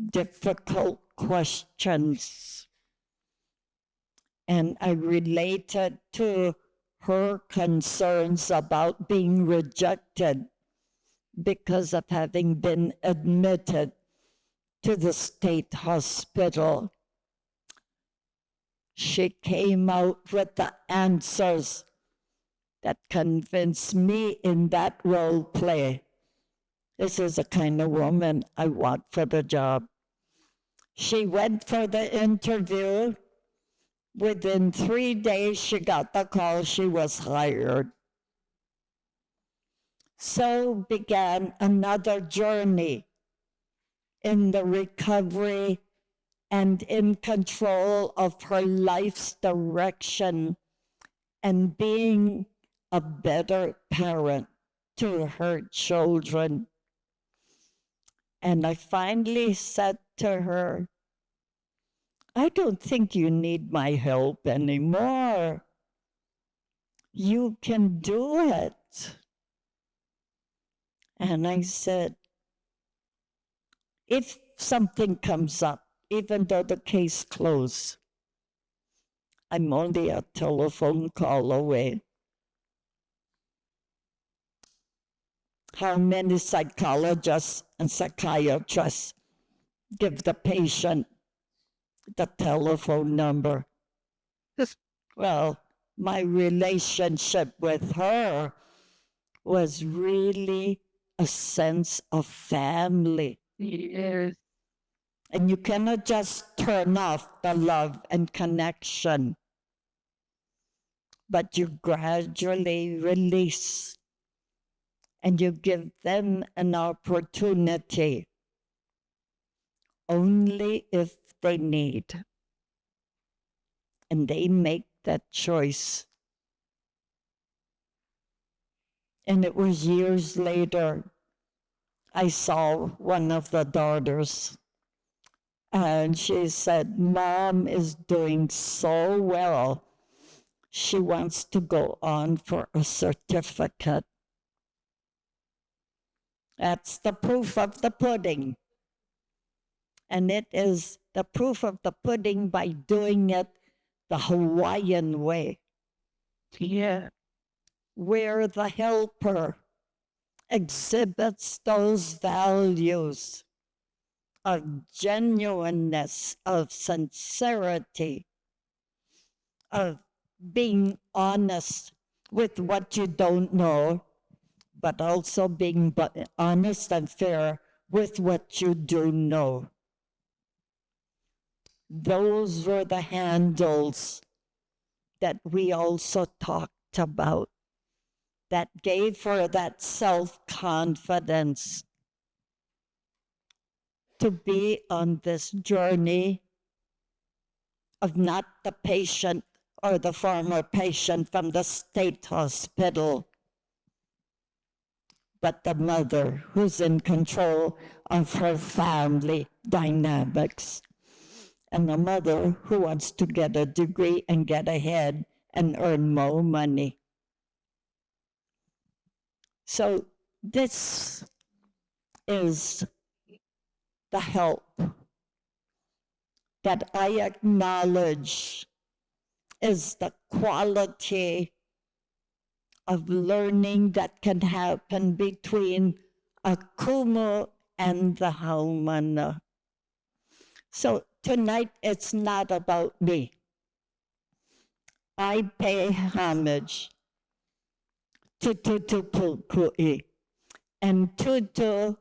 difficult questions. And I related to her concerns about being rejected because of having been admitted to the state hospital. She came out with the answers that convinced me in that role play. This is the kind of woman I want for the job. She went for the interview. Within 3 days, she got the call she was hired. So began another journey in the recovery and in control of her life's direction and being a better parent to her children. And I finally said to her, I don't think you need my help anymore. You can do it. And I said, if something comes up, even though the case closed, I'm only a telephone call away. How many psychologists and psychiatrists give the patient the telephone number? Well, my relationship with her was really a sense of family. Yes. And you cannot just turn off the love and connection, but you gradually release and you give them an opportunity only if they need. And they make that choice. And it was years later, I saw one of the daughters, and she said, Mom is doing so well. She wants to go on for a certificate. That's the proof of the pudding. And it is the proof of the pudding by doing it the Hawaiian way. Yeah. Where the helper exhibits those values of genuineness, of sincerity, of being honest with what you don't know, but also being honest and fair with what you do know. Those were the handles that we also talked about that gave her that self-confidence to be on this journey of not the patient or the former patient from the state hospital, but the mother who's in control of her family dynamics, and the mother who wants to get a degree and get ahead and earn more money. So this is the help that I acknowledge is the quality of learning that can happen between a kumu and the haumana. So tonight it's not about me. I pay homage to Tutu Pukui, and Tutu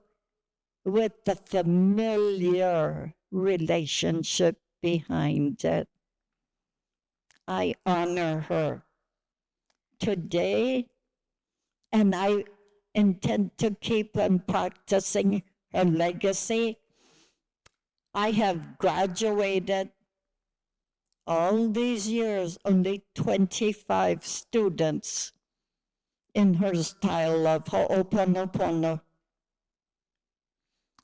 with the familiar relationship behind it. I honor her today, and I intend to keep on practicing her legacy. I have graduated all these years, only 25 students in her style of Ho'oponopono.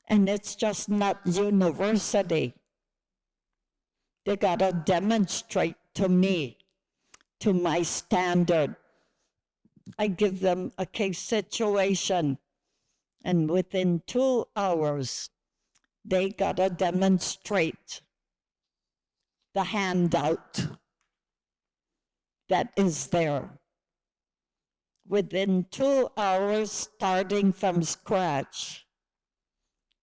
And it's just not university. They gotta demonstrate to me, to my standard. I give them a case situation, and within 2 hours, they gotta demonstrate the handout that is there. Within 2 hours, starting from scratch,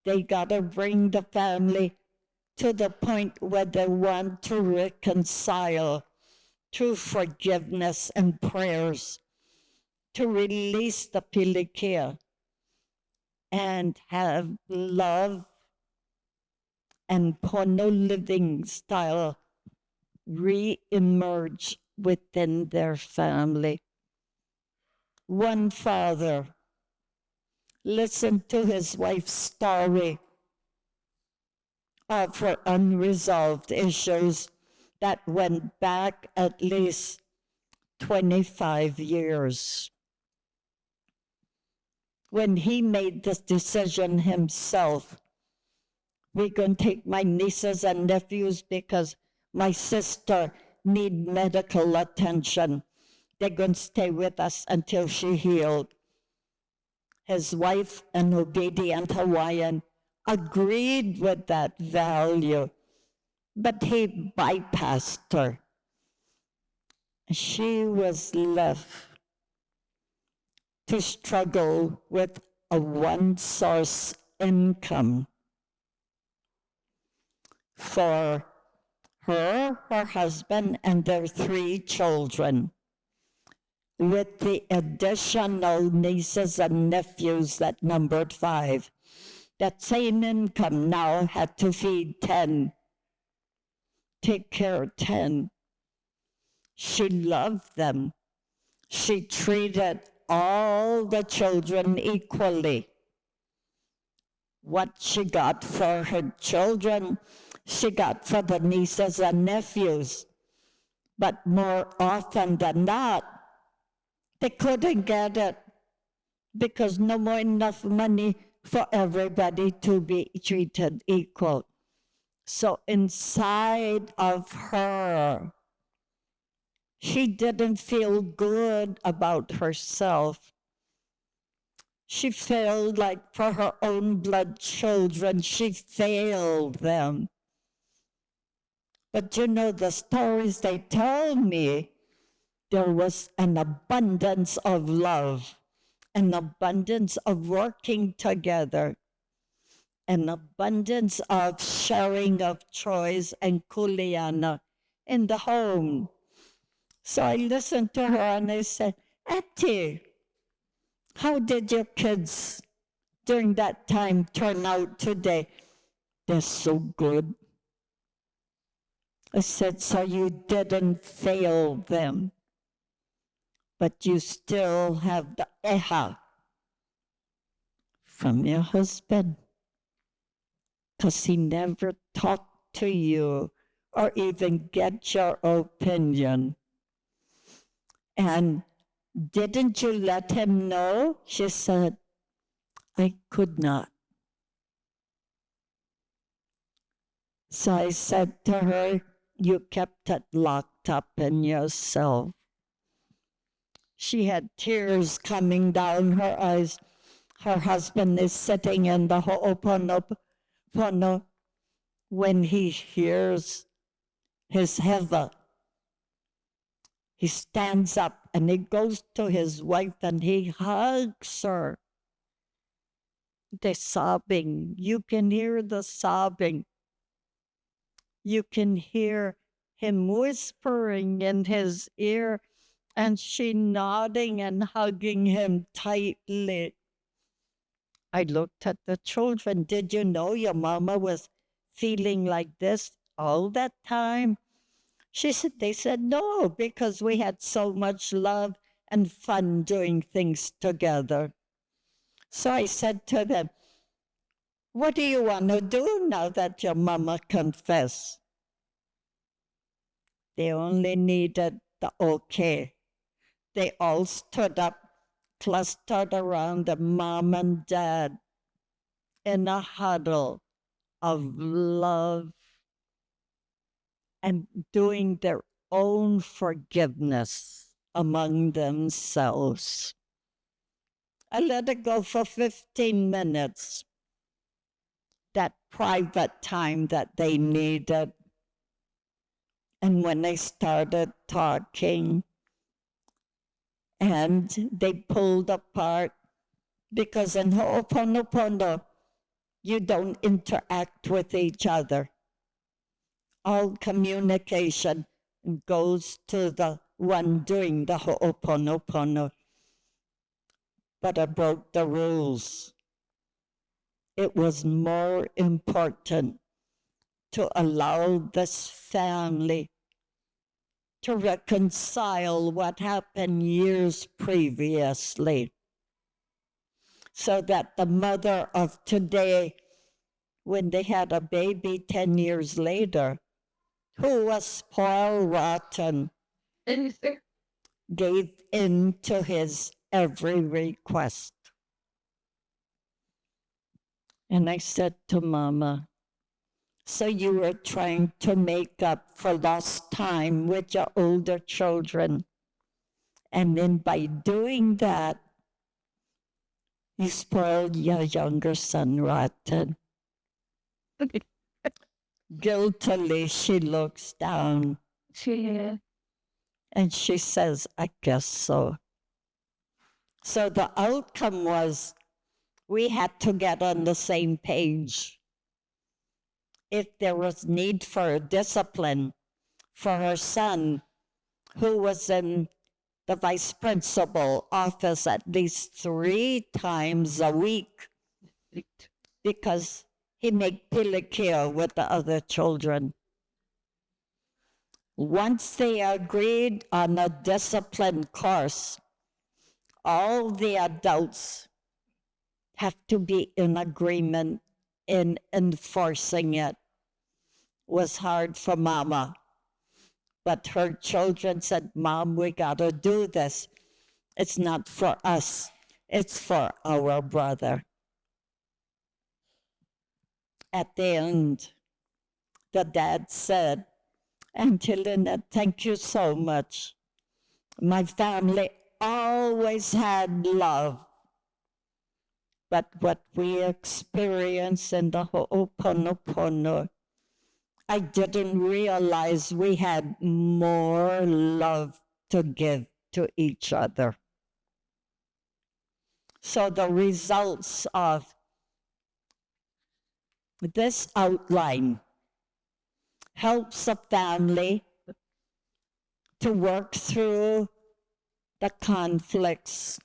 they gotta bring the family to the point where they want to reconcile through forgiveness and prayers, to release the pilikia and have love and pono living style re-emerge within their family. One father listened to his wife's story of her unresolved issues that went back at least 25 years. When he made this decision himself, we're going to take my nieces and nephews because my sister need medical attention. They're going to stay with us until she healed. His wife, an obedient Hawaiian, agreed with that value, but he bypassed her. She was left to struggle with a one-source income for her, her husband, and their 3 children, with the additional nieces and nephews that numbered 5. That same income now had to feed 10, take care of 10. She loved them. She treated all the children equally. What she got for her children, she got for the nieces and nephews. But more often than not, they couldn't get it because no more enough money for everybody to be treated equal. So inside of her, she didn't feel good about herself. She felt like for her own blood children, she failed them. But you know, the stories they tell me, there was an abundance of love, an abundance of working together, an abundance of sharing of choice and kuleana in the home. So I listened to her and I said, Auntie, how did your kids during that time turn out today? They're so good. I said, so you didn't fail them, but you still have the eha from your husband, because he never talked to you or even get your opinion. And didn't you let him know? She said, I could not. So I said to her, you kept it locked up in yourself. She had tears coming down her eyes. Her husband is sitting in the Ho'oponopono when he hears his heather. He stands up and he goes to his wife and he hugs her. They're sobbing. You can hear the sobbing. You can hear him whispering in his ear and she nodding and hugging him tightly. I looked at the children. Did you know your mama was feeling like this all that time? They said, no, because we had so much love and fun doing things together. So I said to them, what do you want to do now that your mama confessed? They only needed the okay. They all stood up, clustered around the mom and dad in a huddle of love and doing their own forgiveness among themselves. I let it go for 15 minutes, that private time that they needed. And when they started talking, and they pulled apart, because in Ho'oponopono, you don't interact with each other. All communication goes to the one doing the Ho'oponopono. But I broke the rules. It was more important to allow this family to reconcile what happened years previously, so that the mother of today, when they had a baby 10 years later, who was spoiled rotten, gave in to his every request. And I said to Mama, so you were trying to make up for lost time with your older children. And then by doing that, you spoiled your younger son rotten. Guiltily, she looks down. And she says, I guess so. So the outcome was we had to get on the same page. If there was need for discipline for her son, who was in the vice principal office at least 3 times a week, because he made pilikea with the other children. Once they agreed on a discipline course, all the adults have to be in agreement in enforcing it. Was hard for Mama, but her children said, Mom, we gotta do this. It's not for us, it's for our brother. At the end, the dad said, Auntie Lynette, thank you so much. My family always had love. But what we experienced in the Ho'oponopono, I didn't realize we had more love to give to each other. So the results of this outline helps a family to work through the conflicts,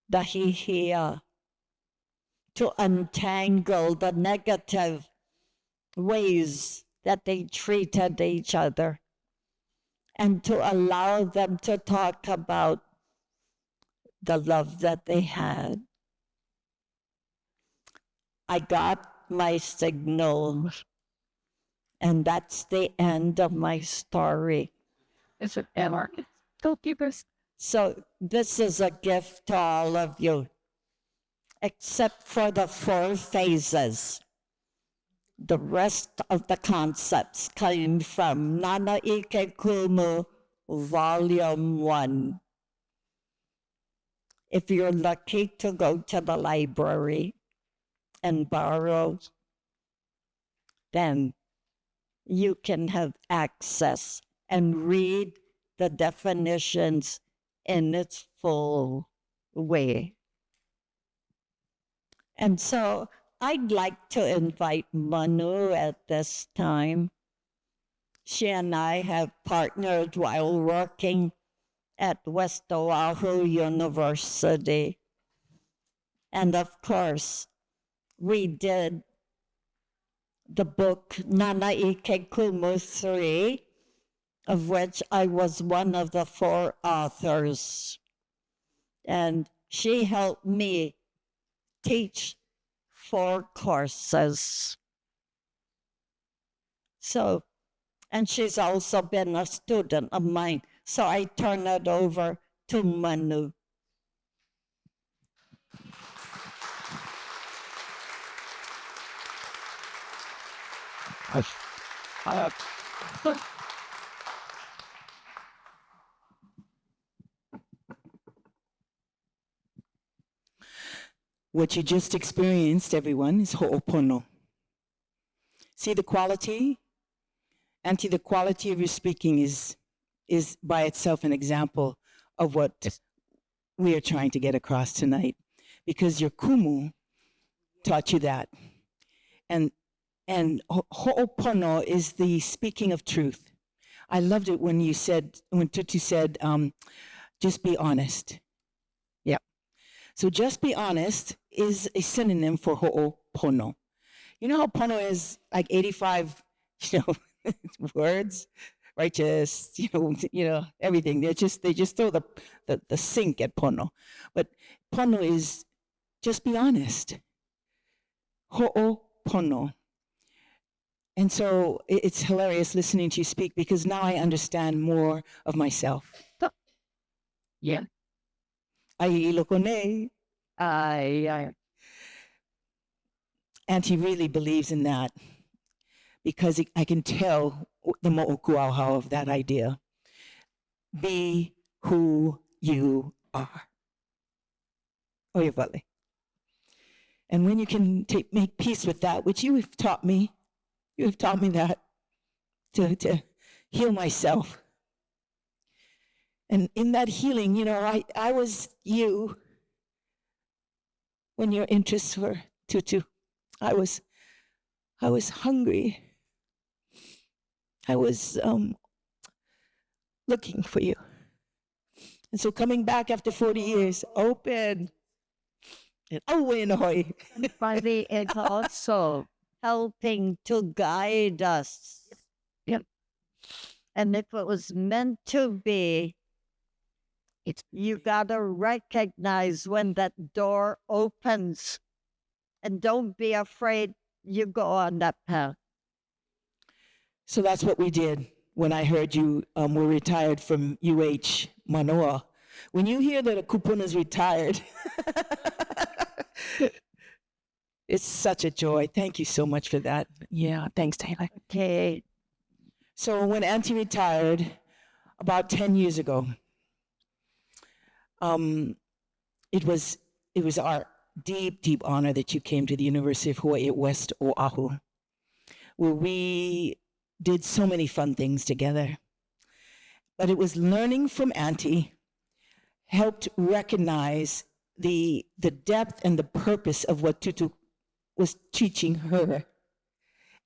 the hihia, to untangle the negative ways that they treated each other, and to allow them to talk about the love that they had. I got my signal, and that's the end of my story. It's an anarchist. Goalkeepers. So this is a gift to all of you. except for the 4 phases. The rest of the concepts came from Nānā ʻike Kumu, Volume 1. If you're lucky to go to the library and borrow, then you can have access and read the definitions in its full way. And so I'd like to invite Manu at this time. She and I have partnered while working at West Oahu University. And of course, we did the book Nānā ʻike Kumu 3, of which I was one of the 4 authors. And she helped me teach 4 courses. So, and she's also been a student of mine. So I turn it over to Manu. What you just experienced, everyone, is Ho'opono. See the quality? Auntie, the quality of your speaking is by itself an example of what we are trying to get across tonight. Because your kumu taught you that. And Ho'opono is the speaking of truth. I loved it when Tutu said, just be honest. Yeah. So just be honest is a synonym for Ho'opono. You know how pono is like 85, words, righteous, everything. They just throw the sink at pono. But pono is just be honest. Ho'opono. And so it's hilarious listening to you speak because now I understand more of myself. Yeah. Ai ilokone. Ai. Auntie really believes in that because I can tell the mo'okuauhau of that idea. Be who you are. Oyavale. And when you can make peace with that, which you have taught me that to heal myself. And in that healing, I was you when your interests were Tutu. I was hungry. I was looking for you. And so coming back after 40 years, open. And By the it's also helping to guide us. Yep. And if it was meant to be, you gotta recognize when that door opens and don't be afraid you go on that path. So that's what we did when I heard you were retired from UH Manoa. When you hear that a kupuna is retired, it's such a joy. Thank you so much for that. Yeah, thanks, Taylor. Okay. So when Auntie retired about 10 years ago, it was our deep, deep honor that you came to the University of Hawaii at West Oahu, where we did so many fun things together. But it was learning from Auntie helped recognize the depth and the purpose of what Tutu was teaching her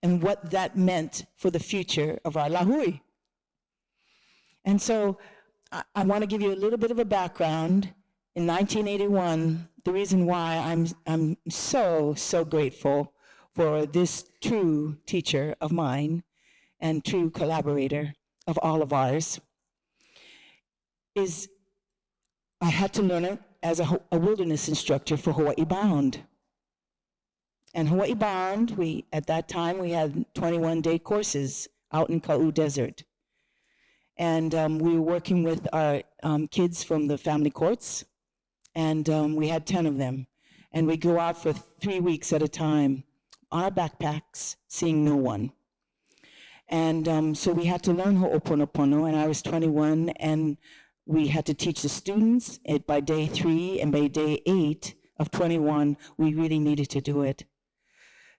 and what that meant for the future of our lahui. And so I want to give you a little bit of a background. In 1981, the reason why I'm so, so grateful for this true teacher of mine and true collaborator of all of ours is I had to learn it as a wilderness instructor for Hawaii Bound. And Hawaii Bound, at that time, we had 21-day courses out in Ka'u Desert. And we were working with our kids from the family courts, and we had 10 of them. And we go out for 3 weeks at a time on our backpacks, seeing no one. And so we had to learn Ho'oponopono, and I was 21, and we had to teach the students it by day 3, and by day 8 of 21, we really needed to do it.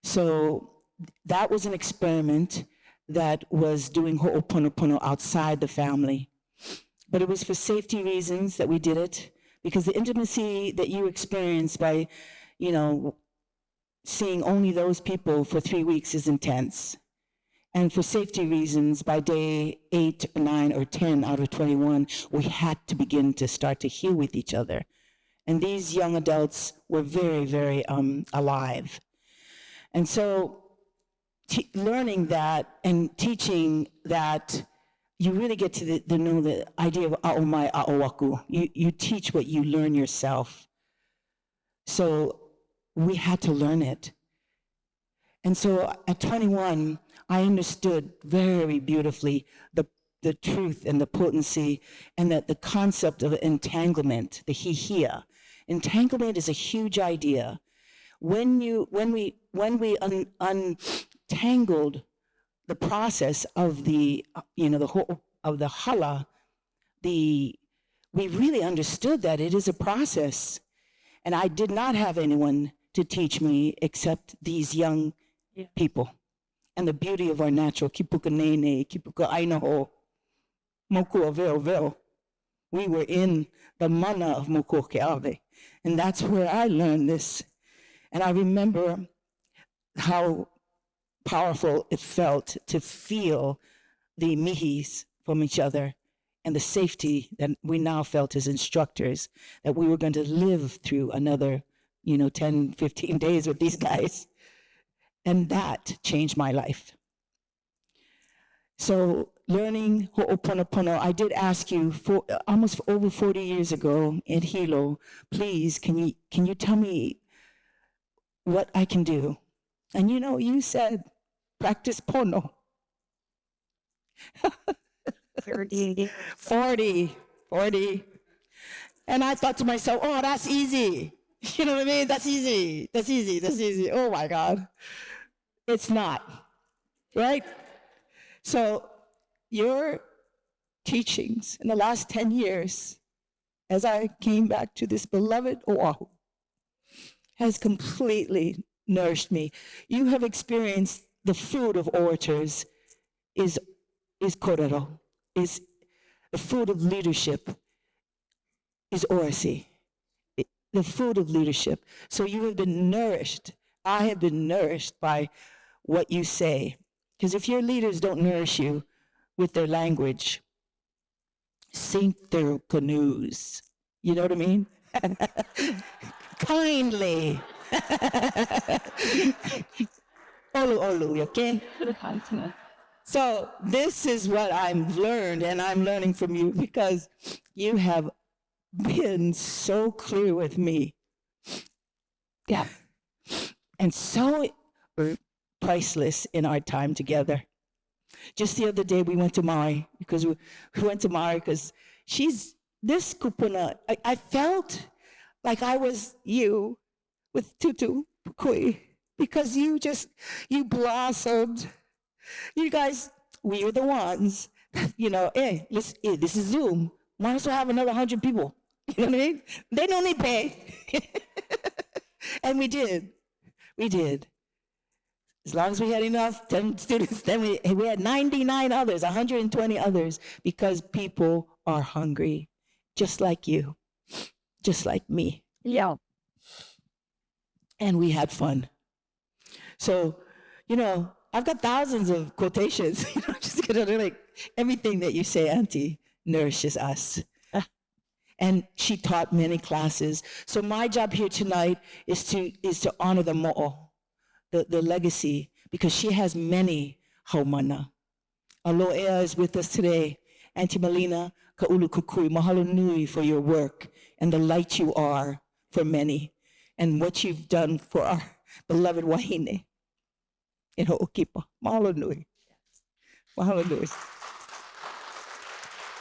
So that was an experiment that was doing Ho'oponopono outside the family. But it was for safety reasons that we did it, because the intimacy that you experience by, seeing only those people for 3 weeks is intense. And for safety reasons, by day 8 or 9 or 10 out of 21, we had to begin to start to heal with each other. And these young adults were very, very alive. And so learning that and teaching that, you really get to know the idea of ʻaʻo mai ʻaʻo aku. You teach what you learn yourself. So we had to learn it. And so at 21, I understood very beautifully the truth and the potency, and that the concept of entanglement, the hihia. Entanglement is a huge idea. When we untangled the process of the hala, we really understood that it is a process. And I did not have anyone to teach me except these young people. And the beauty of our natural, kipuka nene, kipuka ainaho, moku aveo veo. We were in the mana of moku keave. And that's where I learned this. And I remember how powerful it felt to feel the mihis from each other, and the safety that we now felt as instructors, that we were going to live through another, 10, 15 days with these guys. And that changed my life. So learning Ho'oponopono, I did ask you for almost over 40 years ago in Hilo, please, can you tell me what I can do? And you said, practice pono. 40. And I thought to myself, oh, that's easy. You know what I mean? That's easy. Oh my God. It's not, right? So your teachings in the last 10 years, as I came back to this beloved Oahu, has completely nourished me. You have experienced the food of orators is korero, is the food of leadership is oracy, the food of leadership. So you have been nourished. I have been nourished by what you say. Because if your leaders don't nourish you with their language, sink their canoes. You know what I mean? Kindly. Olu, okay? So this is what I've learned, and I'm learning from you, because you have been so clear with me. Yeah. And so priceless in our time together. Just the other day, we went to Mari, because she's this kupuna. I felt like I was you with Tutu Pukui, because you blossomed. You guys, we were the ones, hey, this is Zoom. Might as well have another 100 people. You know what I mean? They don't need pay. And we did. As long as we had enough 10 students, then we had 99 others, 120 others, because people are hungry, just like you, just like me. Yeah. And we had fun. So, I've got thousands of quotations, just like everything that you say, Auntie, nourishes us. And she taught many classes. So my job here tonight is to honor the mo'o, the legacy, because she has many haumana. Loea is with us today. Auntie Malina Ka'ulu Kukui, mahalo nui for your work and the light you are for many, and what you've done for our beloved wahine in Ho'okipa. Mahalo nui. Mahalo nui.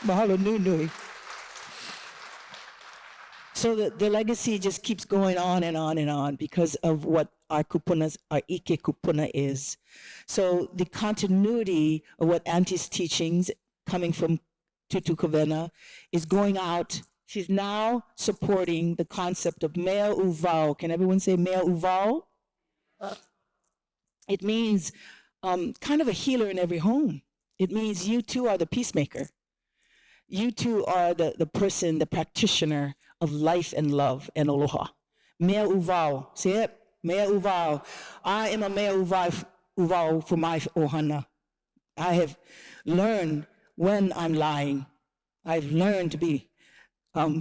Mahalo nui nui. So the legacy just keeps going on and on and on because of what our kupunas, our ʻike kupuna is. So the continuity of what Auntie's teachings coming from Tutu Kawena is going out. She's now supporting the concept of mea uvao. Can everyone say mea uvao? It means kind of a healer in every home. It means you too are the peacemaker. You too are the person, the practitioner of life and love and aloha. Mea uvao. Say it. Mea uvao. I am a mea uvao for my ohana. I have learned when I'm lying. I've learned to be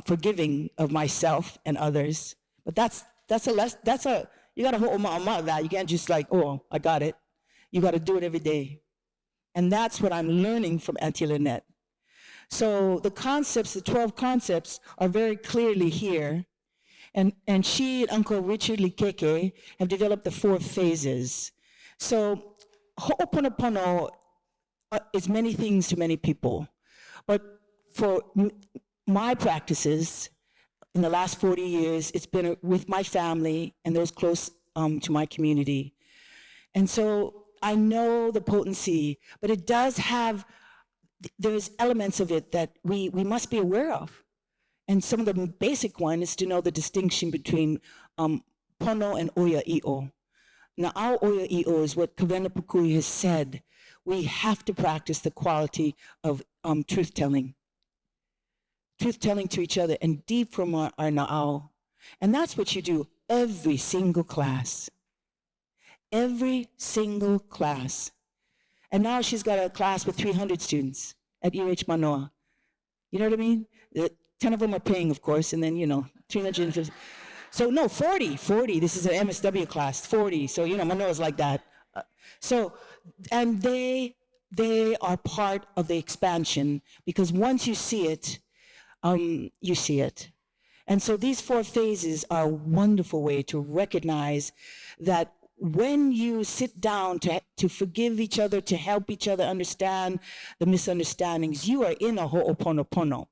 forgiving of myself and others. But that's a you gotta ho'oma'ama that. You can't just like, oh, I got it. You gotta do it every day. And that's what I'm learning from Auntie Lynette. So the concepts, the 12 concepts are very clearly here. And she and Uncle Richard Likeke have developed the 4 phases. So Ho'oponopono is many things to many people. But for my practices in the last 40 years, it's been with my family and those close to my community. And so I know the potency, but it does have, there's elements of it that we must be aware of. And some of the basic one is to know the distinction between pono and oia i'o. Now, our oia i'o is what Kawena Pukui has said. We have to practice the quality of truth-telling. Truth-telling to each other and deep from our nā'au. And that's what you do every single class. Every single class. And now she's got a class with 300 students at UH Manoa. You know what I mean? 10 of them are paying, of course, and then, 350. So no, 40. This is an MSW class, 40. So, Manoa's like that. And they are part of the expansion because once you see it, you see it. And so these 4 phases are a wonderful way to recognize that when you sit down to forgive each other, to help each other understand the misunderstandings, you are in a ho'oponopono.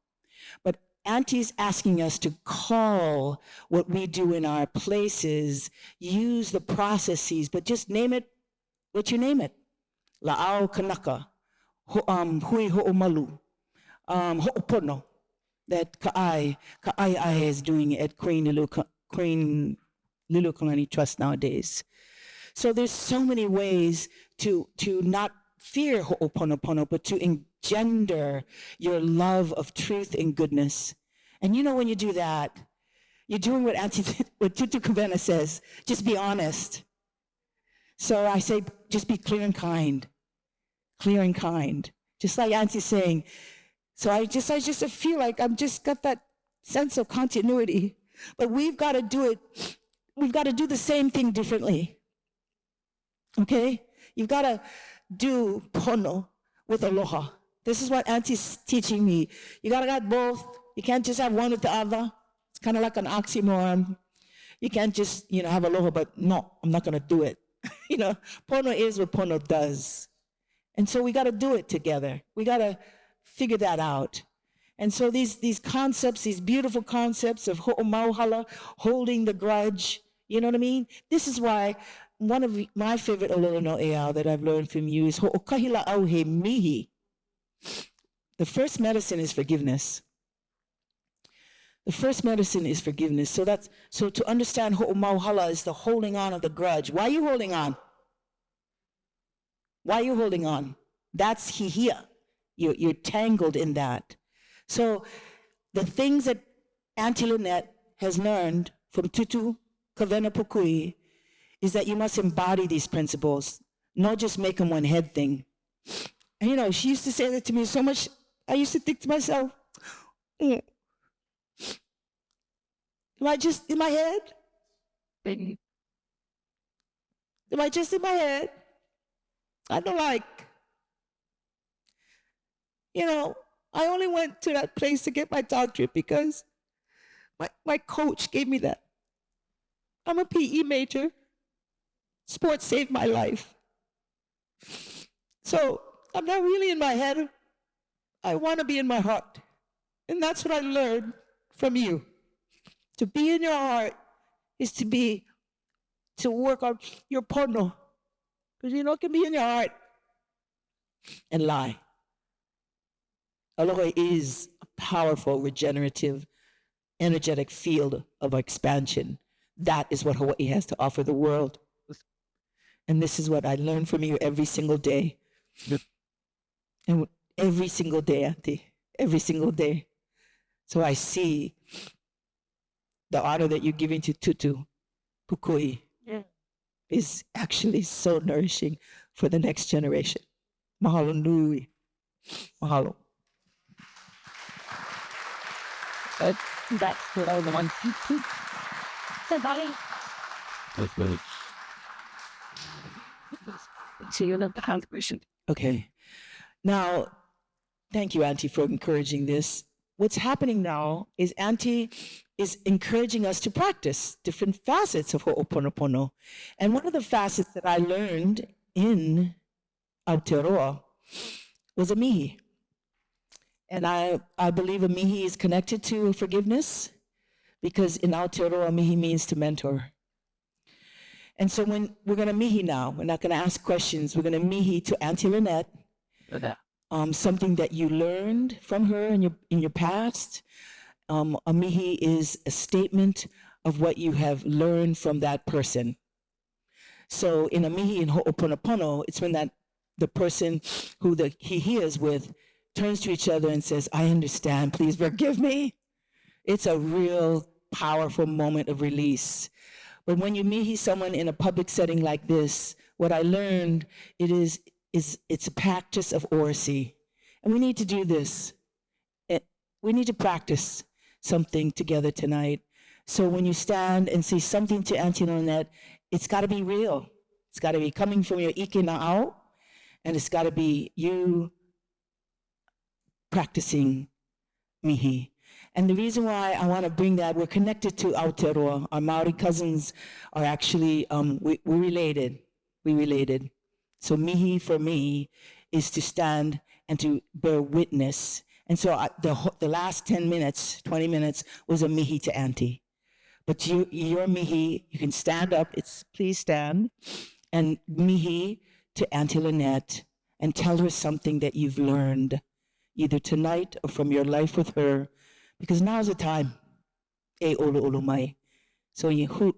But Auntie's asking us to call what we do in our places, use the processes, but just name it what you name it. Lāʻau kanaka, hui ho'omalu, ho'opono, that Ka'ai is doing at Queen Lulukalani Trust nowadays. So there's so many ways to not fear ho'oponopono, but to engender your love of truth and goodness. And when you do that, you're doing what Tutu Kawena says, just be honest. So I say, just be clear and kind. Clear and kind. Just like Auntie's saying. So I just feel like I've just got that sense of continuity. But we've got to do it. We've got to do the same thing differently. Okay? You've got to do pono with aloha. This is what Auntie's teaching me. You got to have both. You can't just have one with the other. It's kind of like an oxymoron. You can't just, have aloha, but no, I'm not going to do it. Pono is what pono does. And so we got to do it together. We got to figure that out. And so these concepts, these beautiful concepts of ho'omauhala, holding the grudge, you know what I mean? This is why one of my favorite ʻōlelo noʻeau that I've learned from you is hoʻokahi lāʻau he mihi. The first medicine is forgiveness. The first medicine is forgiveness. So to understand ho'omauhala is the holding on of the grudge. Why are you holding on? Why are you holding on? That's hihia. You're tangled in that. So the things that Auntie Lynette has learned from Tutu Kawena Pukui is that you must embody these principles, not just make them one head thing. And she used to say that to me so much. I used to think to myself, am I just in my head? Am I just in my head? I don't like. I only went to that place to get my doctorate because my coach gave me that. I'm a PE major. Sports saved my life. So I'm not really in my head. I want to be in my heart. And that's what I learned from you. To be in your heart is to work on your pono. Because you know it can be in your heart and lie. Aloha is a powerful, regenerative, energetic field of expansion. That is what Hawaii has to offer the world. And this is what I learn from you every single day. And every single day, Auntie, every single day. So I see the honor that you're giving to Tutu Pukui is actually so nourishing for the next generation. Mahalo nui. Mahalo. That's what I want. That's good. So you know the contribution. Okay. Now, thank you, Auntie, for encouraging this. What's happening now is Auntie is encouraging us to practice different facets of Ho'oponopono. And one of the facets that I learned in Aotearoa was a mihi. And I believe a mihi is connected to forgiveness because in Aotearoa, mihi means to mentor. And so when we're going to mihi now, we're not going to ask questions. We're going to mihi to Auntie Lynette, something that you learned from her in your past. A mihi is a statement of what you have learned from that person. So in a mihi in Ho'oponopono, it's when the person who he is with turns to each other and says, I understand, please forgive me. It's a real powerful moment of release. But when you mihi someone in a public setting like this, what I learned it's a practice of oracy. And we need to do this. We need to practice something together tonight. So when you stand and say something to Auntie Lynette, it's got to be real. It's got to be coming from your ʻike lāʻau, and it's got to be you practicing mihi. And the reason why I want to bring that, we're connected to Aotearoa. Our Maori cousins are actually, we're related. We related. So mihi for me is to stand and to bear witness. And so the last 10 minutes, 20 minutes was a mihi to Auntie. But your mihi, you can stand up, please stand, and mihi to Auntie Lynette and tell her something that you've learned, either tonight or from your life with her, because now's the time. E ʻōlelo mai. So you hoot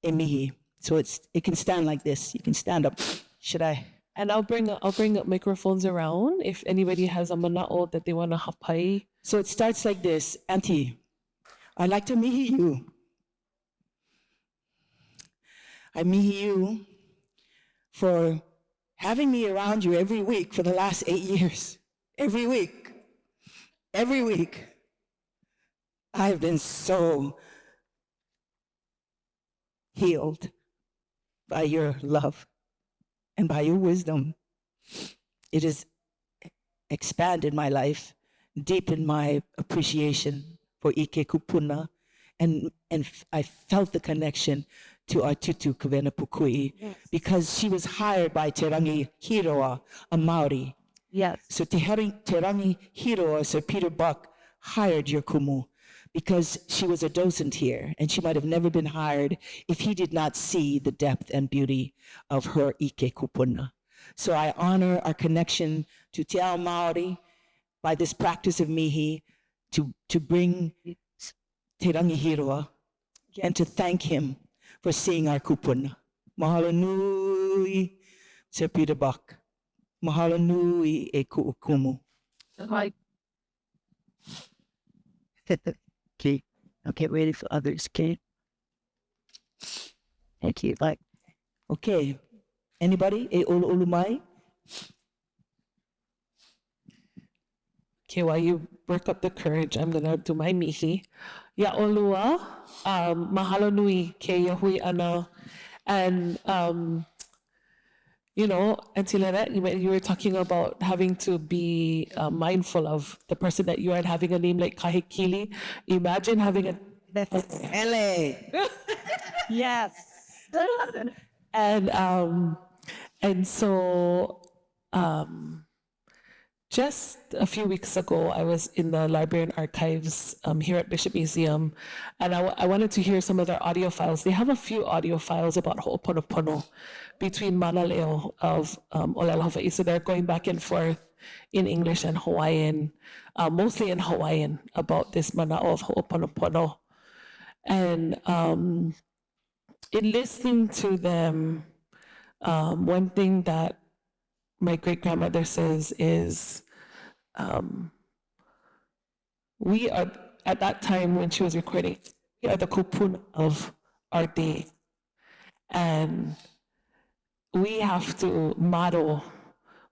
e mihi. So it can stand like this. You can stand up. Should I? And I'll bring up microphones around if anybody has a mana'o that they want to hapai. So it starts like this. Auntie, I'd like to mihi you. I mihi you for having me around you every week for the last 8 years. Every week. Every week. I've been so healed by your love and by your wisdom. It has expanded my life, deepened my appreciation for ʻike kupuna, and I felt the connection to our tutu Kawena Pukui, because she was hired by Te Rangi Hiroa, a Maori. Yes. So Te Rangi Hiroa, Sir Peter Buck, hired your kumu because she was a docent here, and she might have never been hired if he did not see the depth and beauty of her ʻike kupuna. So I honor our connection to Te Ao Maori by this practice of mihi to bring Te Rangi Hiroa and to thank him for seeing our kupuna. Mahalo nui, Sir Peter Buck. Mahalo nui e kumu. Like, okay, I'll get ready for others, okay? Thank you. Like, Okay, anybody? E ʻōlelo mai? Okay, while you work up the courage, I'm gonna do my mihi. Ya olua, mahalo nui ke yahui ana. And, you know, Auntie Lynette, you were talking about having to be mindful of the person that you are and having a name like Kahekili. Imagine having a... Mele. yes. And so Just a few weeks ago, I was in the Library and Archives here at Bishop Museum, and I wanted to hear some of their audio files. They have a few audio files about Ho'oponopono between Manulani of ʻōlelo Hawaii. So they're going back and forth in English and Hawaiian, mostly in Hawaiian, about this mana'o of Ho'oponopono. And in listening to them, one thing that my great-grandmother says is, we are, at that time when she was recording, we are the kupuna of our day. And we have to model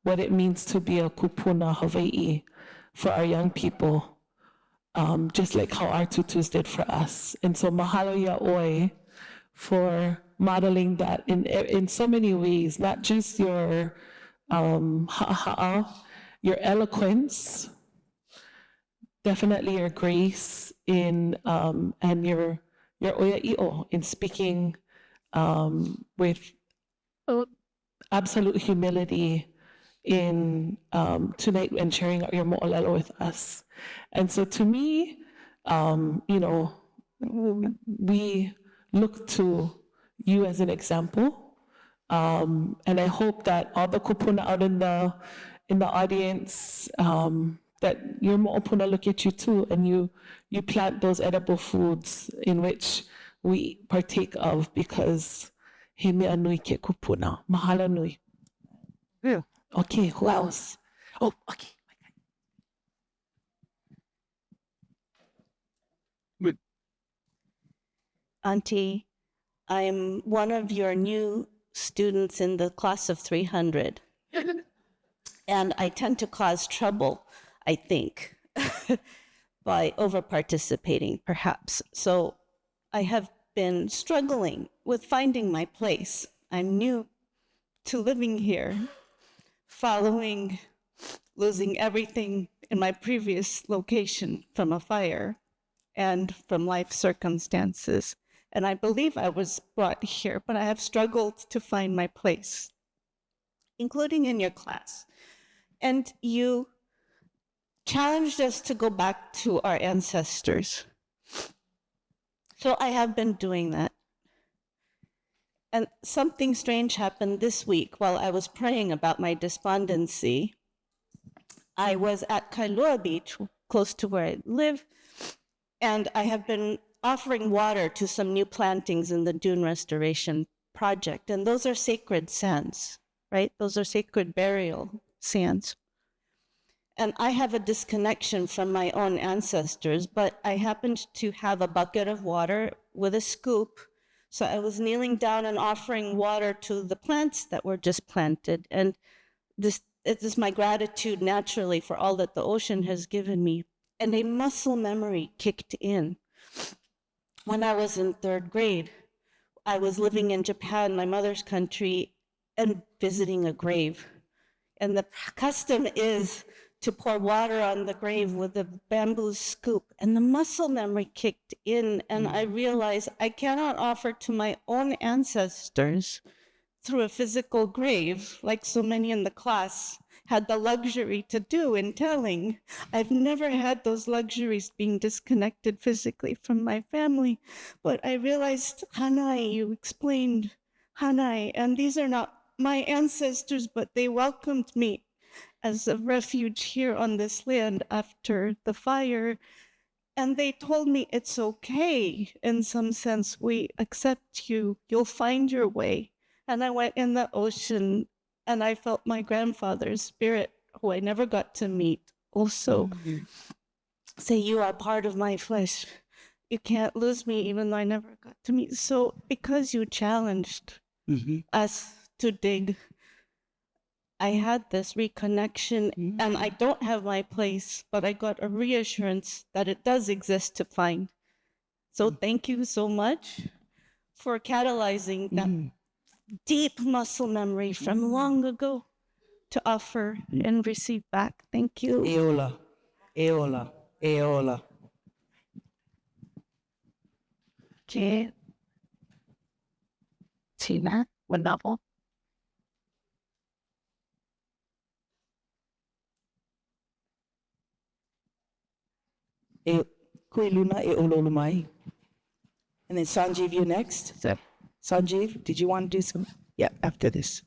what it means to be a kupuna Hawaii for our young people, just like how our tutus did for us. And so mahalo yaʻoi for modeling that in so many ways, not just your ha'aha'a, your eloquence, definitely your grace in and your oia'i'o in speaking with absolute humility in tonight and sharing your mo'olelo with us. And so to me, you know, we look to you as an example. And I hope that all the kupuna out in the audience, that your mo'opuna look at you too, and you plant those edible foods in which we partake of, because he mea nui ke kupuna. Mahalo nui. Yeah. Okay, who else? Oh, okay. Auntie, I'm one of your new students in the class of 300. And I tend to cause trouble, I think, by over-participating, perhaps. So I have been struggling with finding my place. I'm new to living here, following losing everything in my previous location from a fire and from life circumstances. And I believe I was brought here, but I have struggled to find my place, including in your class. And you challenged us to go back to our ancestors. So I have been doing that. And something strange happened this week while I was praying about my despondency. I was at Kailua Beach, close to where I live, and I have been offering water to some new plantings in the dune restoration project. And those are sacred sands, right? Those are sacred burial sands. And I have a disconnection from my own ancestors, but I happened to have a bucket of water with a scoop. So I was kneeling down and offering water to the plants that were just planted. And it is my gratitude naturally for all that the ocean has given me. And a muscle memory kicked in. When I was in 3rd grade, I was living in Japan, my mother's country, and visiting a grave. And the custom is to pour water on the grave with a bamboo scoop. And the muscle memory kicked in, and I realized I cannot offer to my own ancestors through a physical grave, like so many in the class had the luxury to do in telling. I've never had those luxuries, being disconnected physically from my family. But I realized, Hanai, you explained Hanai, and these are not my ancestors, but they welcomed me as a refuge here on this land after the fire. And they told me it's okay. In some sense, we accept you. You'll find your way. And I went in the ocean and I felt my grandfather's spirit, who I never got to meet, also say, you are part of my flesh. You can't lose me, even though I never got to meet. So because you challenged us to dig, I had this reconnection, and I don't have my place, but I got a reassurance that it does exist to find. So thank you so much for catalyzing that deep muscle memory from long ago to offer and receive back. Thank you. Eola, eola, eola. Okay. Tina, what novel? Kui luna ʻōlelo mai. And then Sanjeev, you next. So, Sanjeev, did you want to do some? Yeah, after this.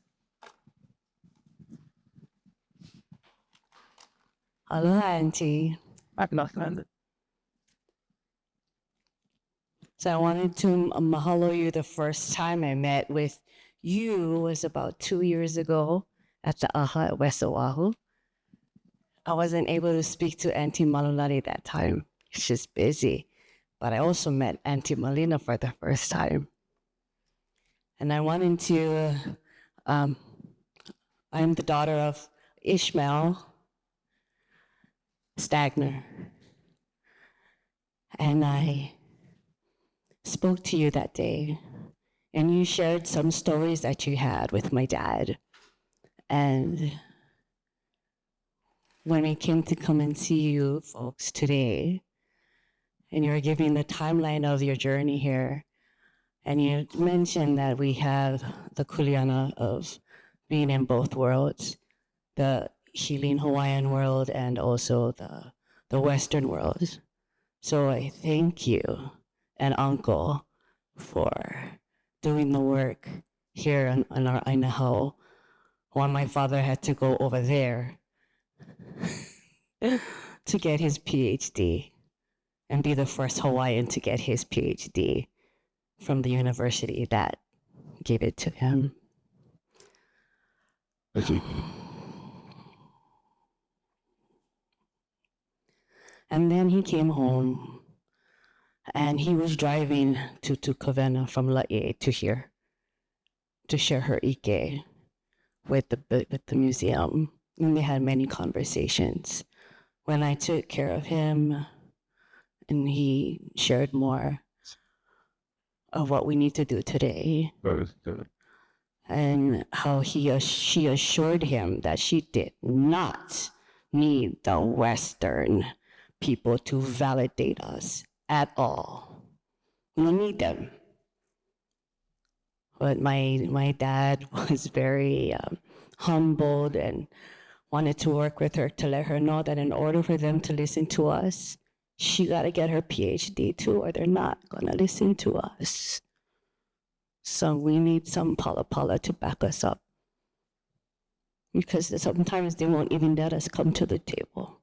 Aloha, Auntie. Paglinawan. So I wanted to mahalo you. The first time I met with you was about 2 years ago at the AHA at West Oahu. I wasn't able to speak to Auntie Manulani that time. She's busy. But I also met Auntie Malina for the first time. And I wanted to, I'm the daughter of Ishmael Stagner. And I spoke to you that day, and you shared some stories that you had with my dad. And when we came to come and see you folks today, and you were giving the timeline of your journey here, and you mentioned that we have the kuleana of being in both worlds, the healing Hawaiian world and also the Western world. So I thank you and Uncle for doing the work here in our Ainahau while my father had to go over there to get his PhD and be the first Hawaiian to get his PhD from the university that gave it to him. Thank you. And then he came home and he was driving to Kawena from Loea to here to share her ʻike with the museum. And they had many conversations. When I took care of him and he shared more of what we need to do today and how she assured him that she did not need the Western people to validate us at all. We don't need them. But my dad was very humbled and wanted to work with her to let her know that in order for them to listen to us, she got to get her PhD too, or they're not going to listen to us. So we need some pala to back us up. Because sometimes they won't even let us come to the table.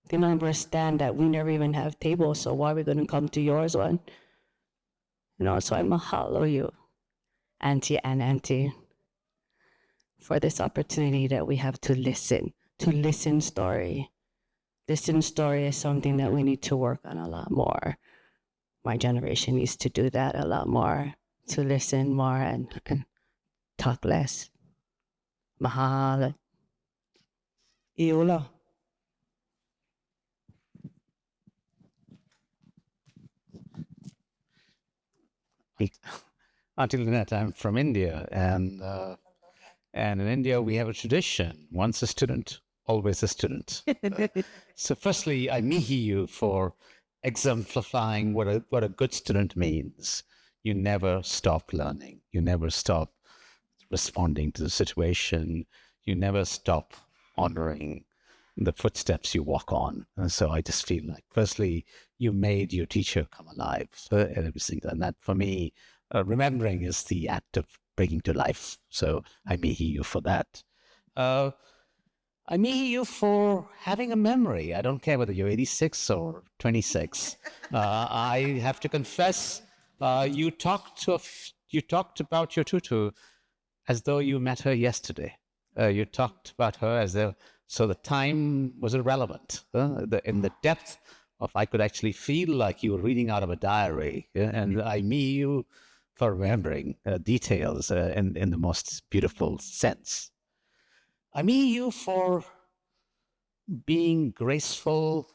They don't understand that we never even have tables, so why are we going to come to yours one? So I mahalo you, Auntie and Auntie, for this opportunity that we have to listen story. Listen story is something that we need to work on a lot more. My generation needs to do that a lot more, to listen more and talk less. Mahalo. Iola. Auntie Lynette, I'm from India, and in India we have a tradition: once a student, always a student. So, firstly, I mihi you for exemplifying what a good student means. You never stop learning. You never stop responding to the situation. You never stop honoring the footsteps you walk on. And so I just feel like, firstly, you made your teacher come alive. And everything. And that, for me, remembering is the act of bringing to life. So I mihi you for that. I mihi you for having a memory. I don't care whether you're 86 or 26. I have to confess, you talked about your tutu as though you met her yesterday. You talked about her as though, so the time was irrelevant. In the depth of, I could actually feel like you were reading out of a diary. And I mihi you for remembering details in the most beautiful sense. I mihi you for being graceful,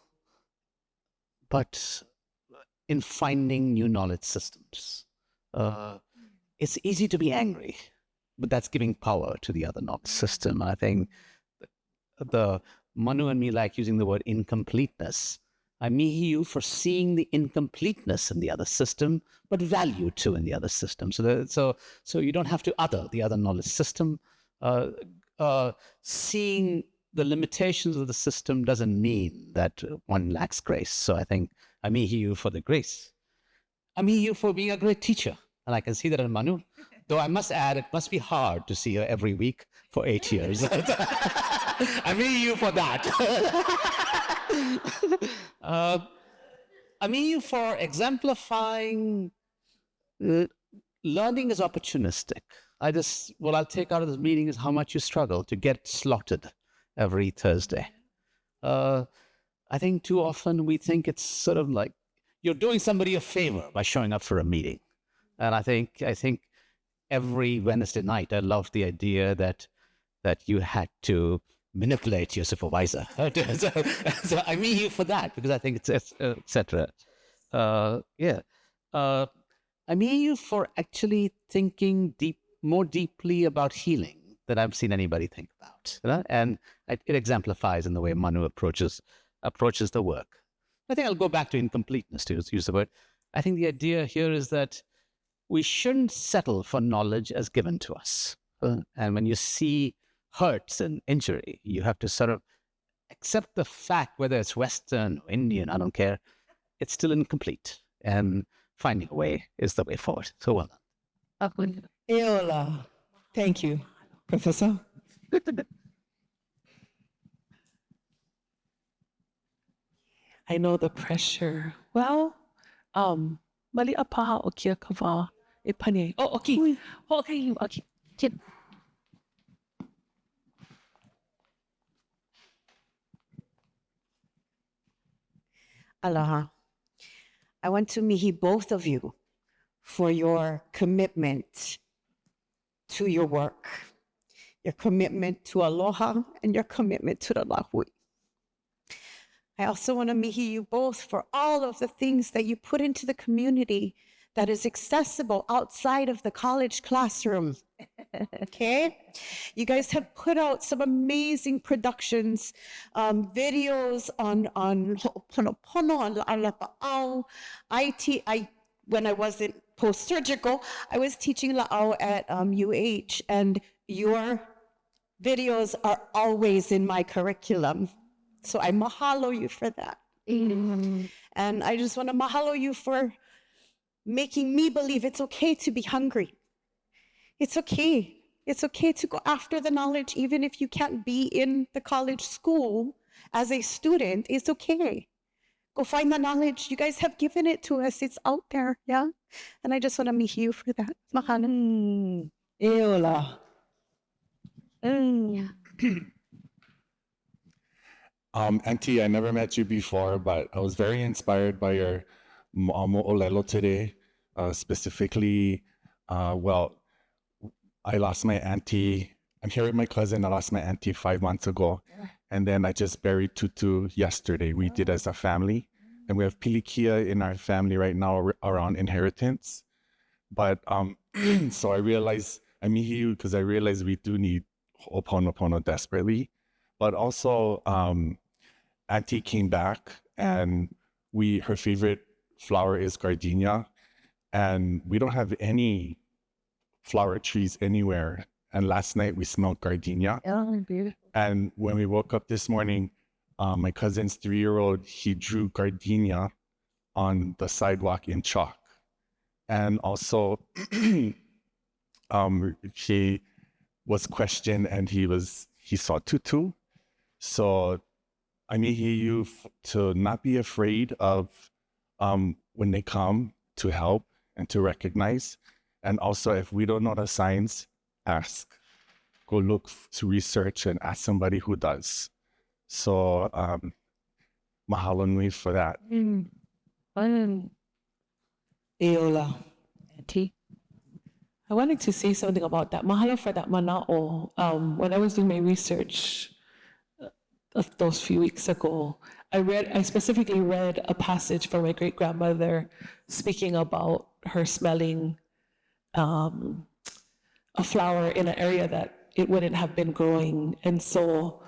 but in finding new knowledge systems. It's easy to be angry, but that's giving power to the other knowledge system. I think the Manu and me like using the word incompleteness. I mihi you for seeing the incompleteness in the other system, but value too in the other system. So you don't have to other the other knowledge system. Seeing the limitations of the system doesn't mean that one lacks grace. So I think I mihi you for the grace. I mihi you for being a great teacher. And I can see that in Manu. Though I must add, it must be hard to see her every week for 8 years. I mihi you for that. I mihi you for exemplifying learning is opportunistic. What I'll take out of this meeting is how much you struggle to get slotted every Thursday. I think too often we think it's sort of like you're doing somebody a favor by showing up for a meeting. And I think every Wednesday night, I loved the idea that you had to manipulate your supervisor. So I mean you for that, because I think it's et cetera. I mean you for actually thinking more deeply about healing than I've seen anybody think about. And it exemplifies in the way Manu approaches the work. I think I'll go back to incompleteness, to use the word. I think the idea here is that we shouldn't settle for knowledge as given to us. And when you see hurts and injury, you have to sort of accept the fact, whether it's Western or Indian, I don't care, it's still incomplete. And finding a way is the way forward. So well done. Eola. Thank you, Professor. I know the pressure. Well, mali apaha o kia kava e pane. Oh, okay. Hoʻokahi, okay. Aloha. I want to mihi both of you for your commitment to your work, your commitment to aloha, and your commitment to the lahui. I also want to mihi you both for all of the things that you put into the community that is accessible outside of the college classroom. Okay? You guys have put out some amazing productions, videos on Ho'oponopono, on lapaʻau. When I wasn't post-surgical, I was teaching lāʻau at UH, and your videos are always in my curriculum. So I mahalo you for that. And I just want to mahalo you for making me believe it's okay to be hungry. It's okay. It's okay to go after the knowledge, even if you can't be in the college school as a student. It's okay. Go find the knowledge. You guys have given it to us. It's out there, yeah? And I just want to mihi you for that. Mahalo. Eola. Auntie, I never met you before, but I was very inspired by your moʻolelo today. Specifically, I lost my auntie. I'm here with my cousin. I lost my auntie 5 months ago. And then I just buried Tutu yesterday. We did as a family. And we have pilikia in our family right now around inheritance. But so I realized, I mihi you because I realized we do need Ho'oponopono desperately. But also, Auntie came back, and her favorite flower is gardenia, and we don't have any flower trees anywhere. And last night we smelled gardenia. Oh, beautiful. And when we woke up this morning, my cousin's 3-year-old, he drew gardenia on the sidewalk in chalk. And also, he was questioned, and he saw Tutu. So I mihi you to not be afraid of when they come to help and to recognize. And also, if we don't know the signs, ask. Go look to research and ask somebody who does. So mahalo nui for that. Eola. Auntie. I wanted to say something about that. Mahalo for that mana'o. When I was doing my research of those few weeks ago, I specifically read a passage from my great-grandmother speaking about her smelling a flower in an area that it wouldn't have been growing. And so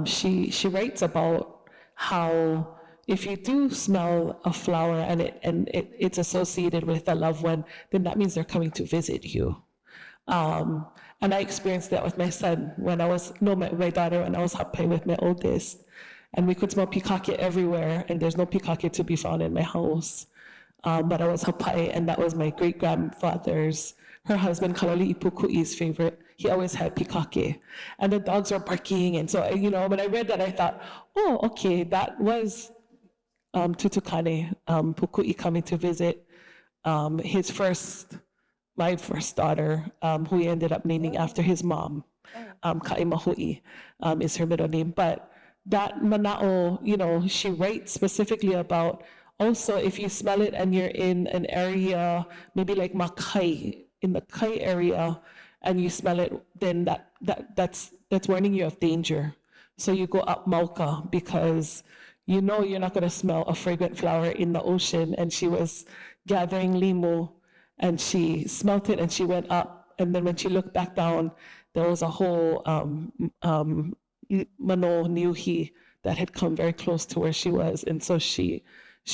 she writes about how if you do smell a flower and it's associated with a loved one, then that means they're coming to visit you. And I experienced that with my son my daughter, when I was hapai with my oldest. And we could smell pikake everywhere, and there's no pikake to be found in my house. But I was hapai, and that was my great-grandfather's, her husband, Kalali'i Pukui's favorite. He always had pikake. And the dogs were barking, and so, when I read that, I thought, oh, okay, that was Tutukane Pukui coming to visit my first daughter, who he ended up naming after his mom. Ka'imahui is her middle name. But that mana'o, she writes specifically about also if you smell it and you're in an area, maybe like Makai, in the Kai area, and you smell it, then that's warning you of danger. So you go up Mauka because you're not going to smell a fragrant flower in the ocean. And she was gathering limu, and she smelt it, and she went up. And then when she looked back down, there was a whole mano niuhi that had come very close to where she was. And so she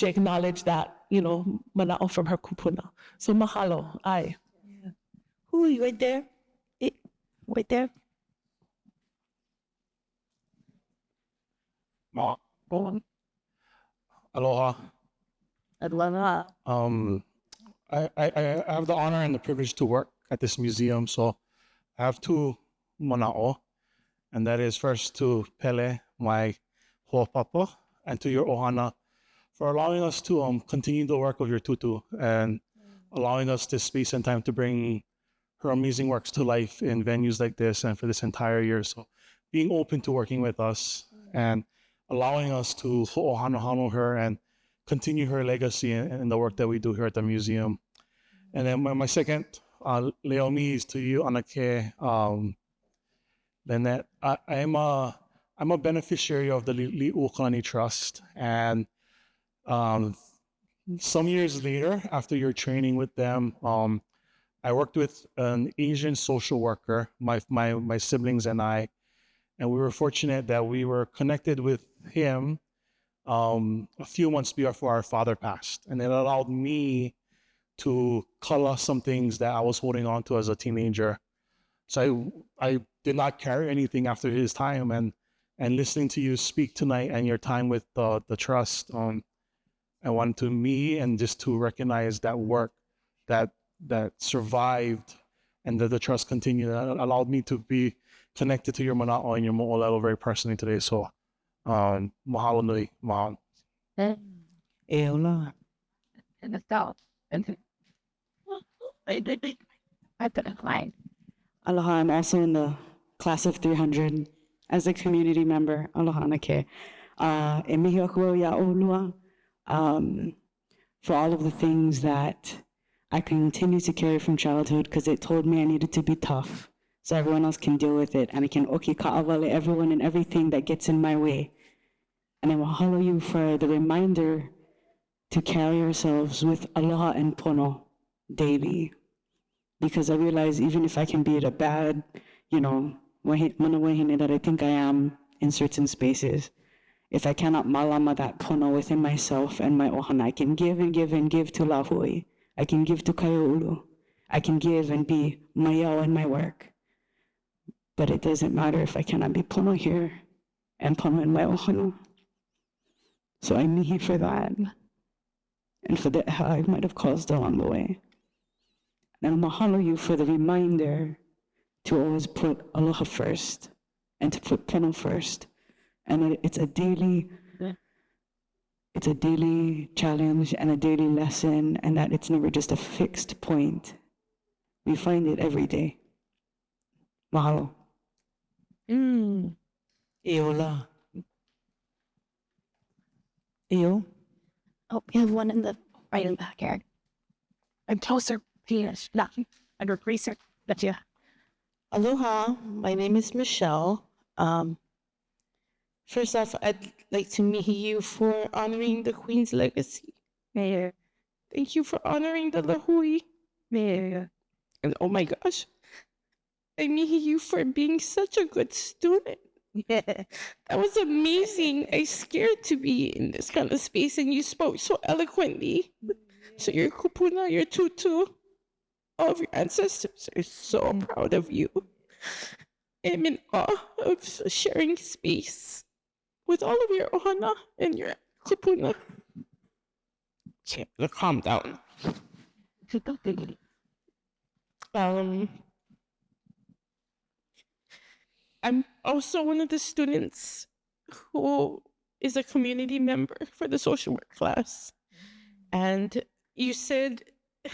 acknowledged that, mana'o from her kupuna. So mahalo, ai. Yeah. Who are you right there? Right there? Aloha. Aloha. I have the honor and the privilege to work at this museum, so I have two mana'o, and that is first to Pele, my ho'opapa, and to your ohana for allowing us to continue the work of your tutu and allowing us this space and time to bring her amazing works to life in venues like this and for this entire year. So being open to working with us and allowing us to ho'ohanohano her and continue her legacy in the work that we do here at the museum. And then my second leomi is to you, Anake, Lynette. I'm a beneficiary of the Li'ukalani Trust, and some years later, after your training with them, I worked with an Asian social worker, my siblings and I, and we were fortunate that we were connected with him a few months before our father passed, and it allowed me to color some things that I was holding on to as a teenager. So I did not carry anything after his time, and listening to you speak tonight and your time with the trust, I want to me and just to recognize that work that survived and that the trust continued, that allowed me to be connected to your mana'o and your mo'olelo very personally today. So mahalo nui, mahalo. Eola. And the south. And I couldn't find. Aloha, I'm also in the class of 300 as a community member. Aloha nake. E mihi aku ia ʻōlelo, for all of the things that I continue to carry from childhood, because it told me I needed to be tough so everyone else can deal with it, and I can oki ka'awale everyone and everything that gets in my way. And I mahalo you for the reminder to carry ourselves with aloha and pono daily, because I realize even if I can be at a bad, mana wahine that I think I am in certain spaces, if I cannot malama that pono within myself and my ohana, I can give and give and give to lahui. I can give to kaiōulu. I can give and be maiau in my work. But it doesn't matter if I cannot be pono here and pono in my ohana. So I mihi for that, and for the I might have caused along the way. And I'll mahalo you for the reminder to always put aloha first and to put pono first. And it's a daily challenge and a daily lesson, and that it's never just a fixed point. We find it every day. Mahalo. Eola. Eo. Oh, we have one in the right in the backyard. I'm closer. Yes, not under greaser. But yeah. Aloha, my name is Michelle. First off, I'd like to mihi you for honoring the Queen's legacy. Mayor. Thank you for honoring the lahui. Mayor. And oh my gosh, I mihi you for being such a good student. Yeah. That was amazing. I scared to be in this kind of space, and you spoke so eloquently. So your kupuna, your tutu, all of your ancestors are so proud of you. I'm in awe of sharing space with all of your ohana and your kupuna. Okay, calm down. I'm also one of the students who is a community member for the social work class. And you said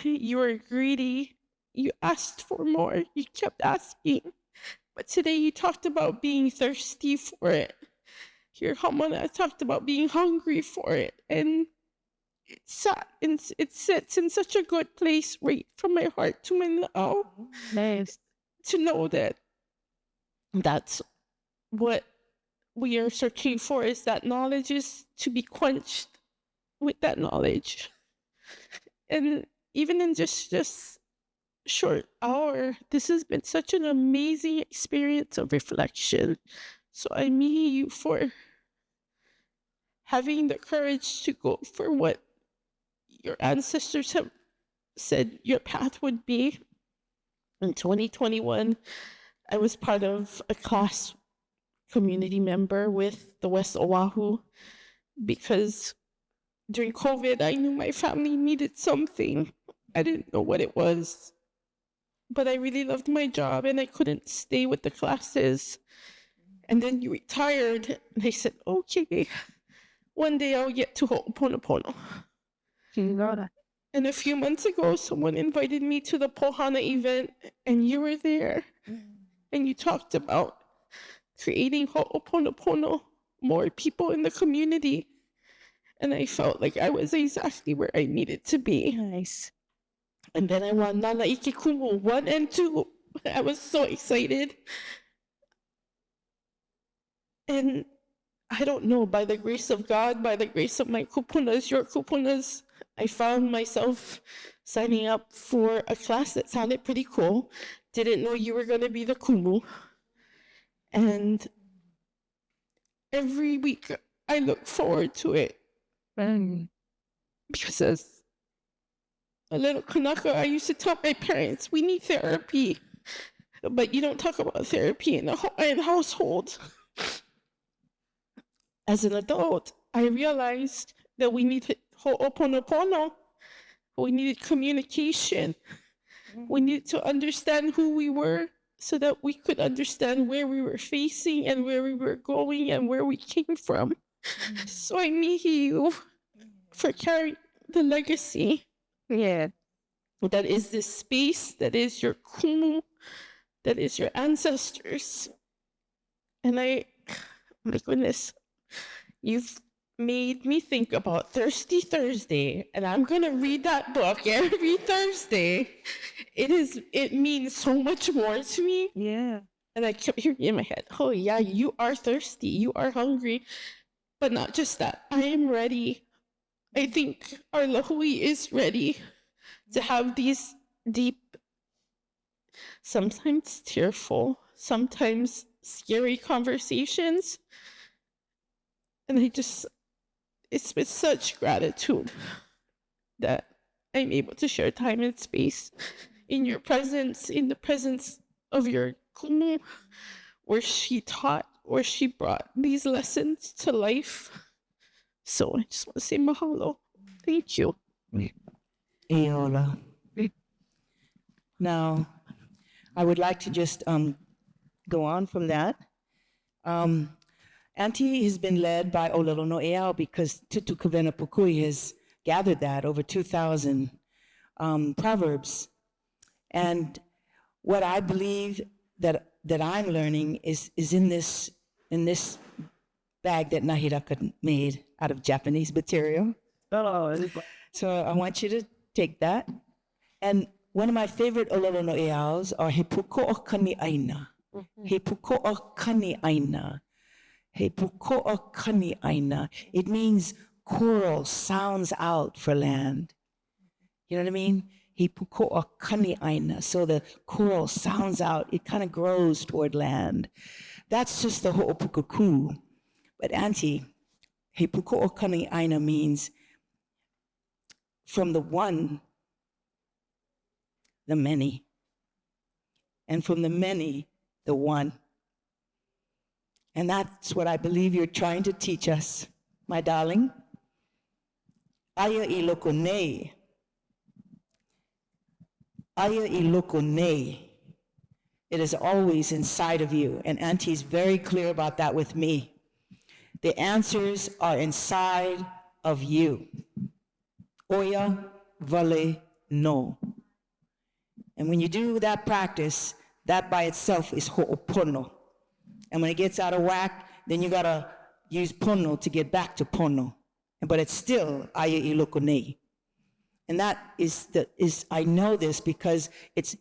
you were greedy. You asked for more. You kept asking. But today you talked about being thirsty for it. Your hamana talked about being hungry for it. And it sits in such a good place right from my heart to my lāʻau. Nice. To know that that's what we are searching for, is that knowledge is to be quenched with that knowledge. And even in just short hour, this has been such an amazing experience of reflection. So I mihi you for having the courage to go for what your ancestors have said your path would be. In 2021, I was part of a class community member with the West Oahu because during COVID, I knew my family needed something. I didn't know what it was, but I really loved my job and I couldn't stay with the classes. And then you retired, and they said, okay, one day I'll get to Ho'oponopono. And a few months ago, someone invited me to the Pohana event, and you were there. And you talked about creating Ho'oponopono, more people in the community. And I felt like I was exactly where I needed to be. Nice. And then I won Nānā ʻike Kumu 1 and 2. I was so excited. And I don't know, by the grace of God, by the grace of my kupunas, your kupunas, I found myself signing up for a class that sounded pretty cool. Didn't know you were going to be the kumu. And every week I look forward to it. Because as a little Kanaka, I used to tell my parents, we need therapy. But you don't talk about therapy in a Hawaiian household. As an adult, I realized that we needed Ho'oponopono. We needed communication. We needed to understand who we were so that we could understand where we were facing and where we were going and where we came from. So I mihi you for carrying the legacy. Yeah. That is this space, that is your kumu, that is your ancestors. And my goodness, you've made me think about Thirsty Thursday, and I'm gonna read that book every Thursday. It means so much more to me. Yeah. And I kept hearing in my head, oh yeah, you are thirsty, you are hungry, but not just that, I am ready. I think our lahui is ready to have these deep, sometimes tearful, sometimes scary conversations. And it's with such gratitude that I'm able to share time and space in your presence, in the presence of your kumu, where she taught, where she brought these lessons to life. So I just want to say mahalo. Thank you. Eola. Now, I would like to just go on from that. Auntie has been led by ʻōlelo noʻeau because Tutu Kawena Pukui has gathered that, over 2,000 proverbs. And what I believe that I'm learning is in this bag that Nahiraka made out of Japanese material. So I want you to take that. And one of my favorite ʻōlelo noʻeaus are he pukoʻa kani aina. He pukoʻa kani aina. He pukoʻa kani aina. It means coral sounds out for land. You know what I mean? He pukoʻa kani aina. So the coral sounds out. It kind of grows toward land. That's just the hoʻopukaku. But Auntie, he pukoʻa kani aina means from the one the many. And from the many, the one. And that's what I believe you're trying to teach us, my darling. Aya I loko nei. Aya I loko nei. It is always inside of you. And Auntie's very clear about that with me. The answers are inside of you. Oya vale no. And when you do that practice, that by itself is ho'opono. And when it gets out of whack, then you gotta use pono to get back to pono. But it's still aya I loko nei. And that is I know this because it's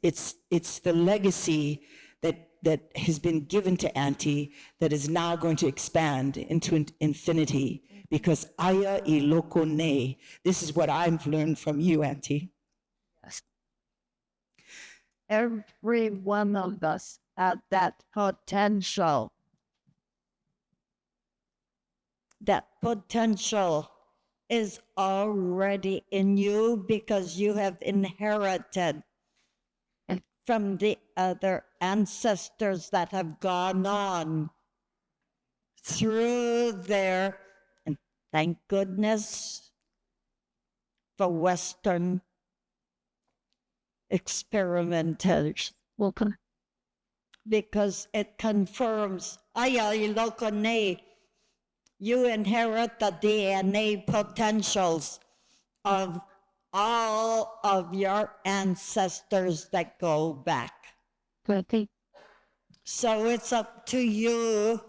the legacy that has been given to Auntie that is now going to expand into infinity. Because aya I loko nei. This is what I've learned from you, Auntie. Every one of us had that potential. That potential is already in you because you have inherited from the other ancestors that have gone on through there. And thank goodness for Western experimentation. Welcome. Because it confirms, aya I loko nei. You inherit the DNA potentials of all of your ancestors that go back. Okay. So it's up to you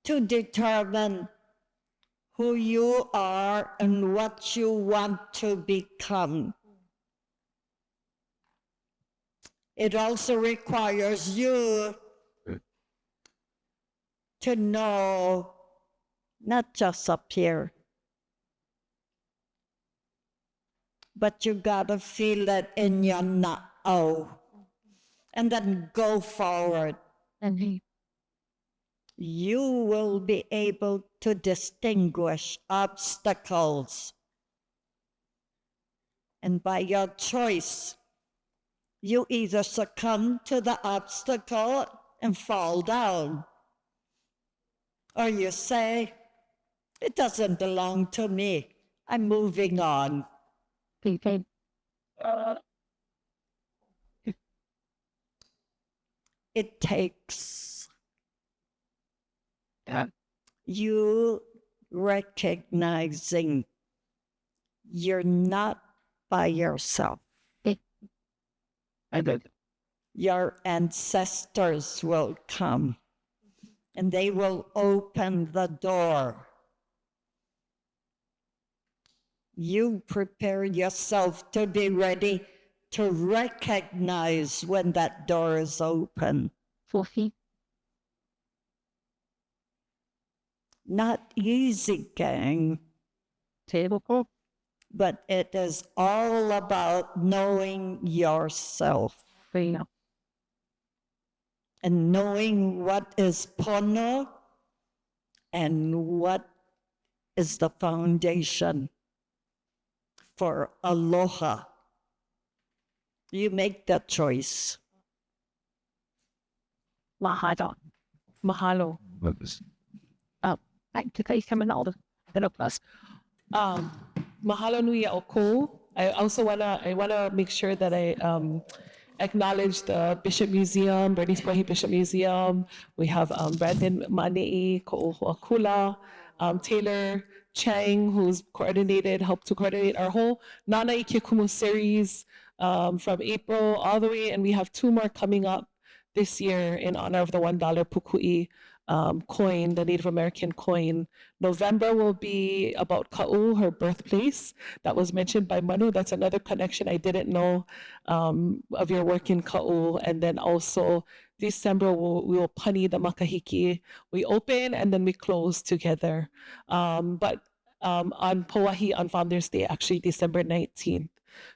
to determine who you are and what you want to become. It also requires you to know, not just up here, but you gotta feel it in your nāʻau, and then go forward. And You will be able to distinguish obstacles. And by your choice, you either succumb to the obstacle and fall down, or you say, it doesn't belong to me. I'm moving on. okay. It takes you recognizing you're not by yourself. I did. Your ancestors will come and they will open the door. You prepare yourself to be ready to recognize when that door is open. Not easy, gang. Table. But it is all about knowing yourself. Yeah. And knowing what is pono and what is the foundation for aloha. You make that choice. Mahalo. Mahalo. I took a coming out of the class. Mahalo nui ʻōkou. I also wanna make sure that I acknowledge the Bishop Museum, Bernice Brahe Bishop Museum. We have Brandon Mane'i, Ko'ohuakula, Taylor Chang, who's helped to coordinate our whole Nānā ʻike Kumu Series from April all the way, and we have 2 more coming up this year in honor of the $1 Pukui coin, the Native American coin. November will be about Ka'u, her birthplace. That was mentioned by Manu. That's another connection I didn't know of your work in Ka'u. And then also December, we will pani the makahiki. We open and then we close together. But on Pauahi, on Founders Day, actually December 19th.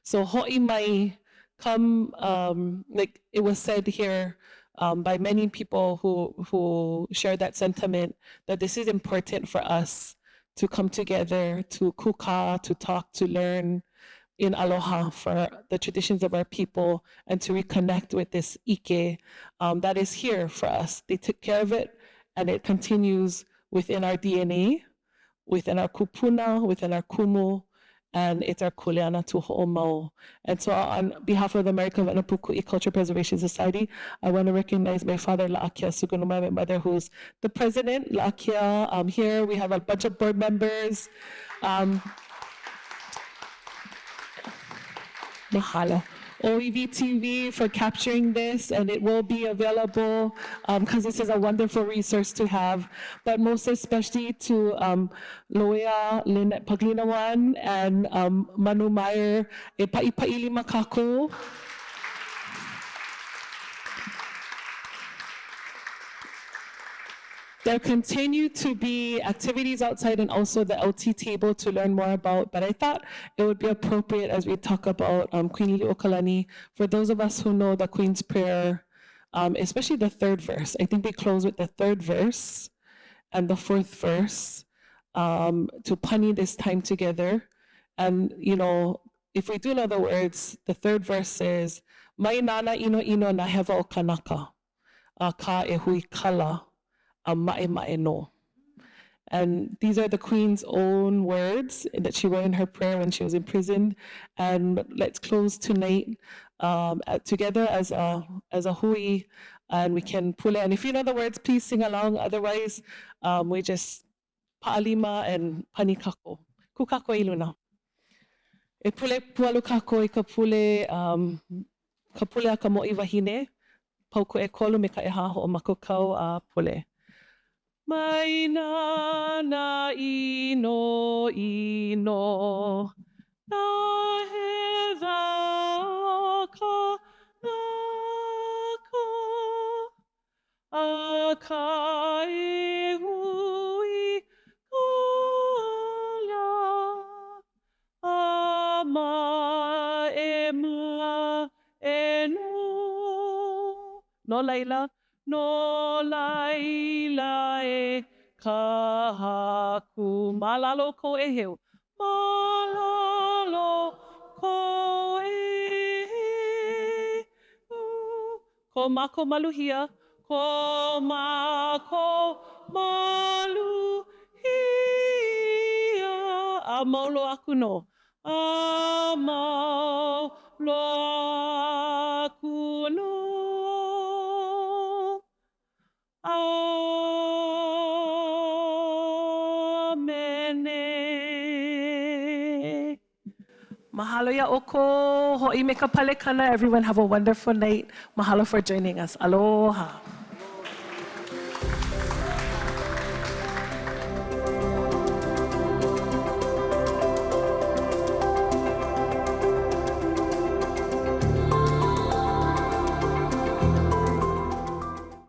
So ho'i mai, come, like it was said here, by many people who share that sentiment, that this is important for us to come together, to kuka, to talk, to learn, in aloha for the traditions of our people and to reconnect with this ʻike that is here for us. They took care of it, and it continues within our DNA, within our kupuna, within our kumu, and it's our kuleana to ho'omau. And so on behalf of the Mary Kawena Pukui Culture Preservation Society, I want to recognize my father, La'akia Sugunuma, my mother, who's the president, La'akia. Here we have a bunch of board members. Mahalo. OEV TV for capturing this, and it will be available because this is a wonderful resource to have, but most especially to Loea, Lynette, Paglinawan, and Manulani Meyer, e paʻipaʻili makako. There continue to be activities outside and also the LT table to learn more about, but I thought it would be appropriate as we talk about Queen Liliʻokalani, for those of us who know the Queen's Prayer, especially the third verse. I think we close with the third verse and the fourth verse to pani this time together. And, you know, if we do know the words, the third verse says, Mai nana ino ino na hewa o kanaka, ka e hui kala. And these are the Queen's own words that she wrote in her prayer when she was imprisoned. And let's close tonight together as a hui, and we can pull it. And if you know the words, please sing along. Otherwise, we just pa'alima and panikako. Kukako iluna. E pule pualu kako I ka pule a ka mo'i wahine. Pauku e kolu me ka eha ho o makokau a pule. Mai nana ino ino na hewa ka naka a ka e hui kala a ma e no no laila no laila e kahaku malalo ko e heu malalo ko e heu ko mako maluhia ko mako maluhia a maulo aku no a maulo aku no. Mahalo ya oko, ho'i me ka palekana. Everyone have a wonderful night. Mahalo for joining us. Aloha.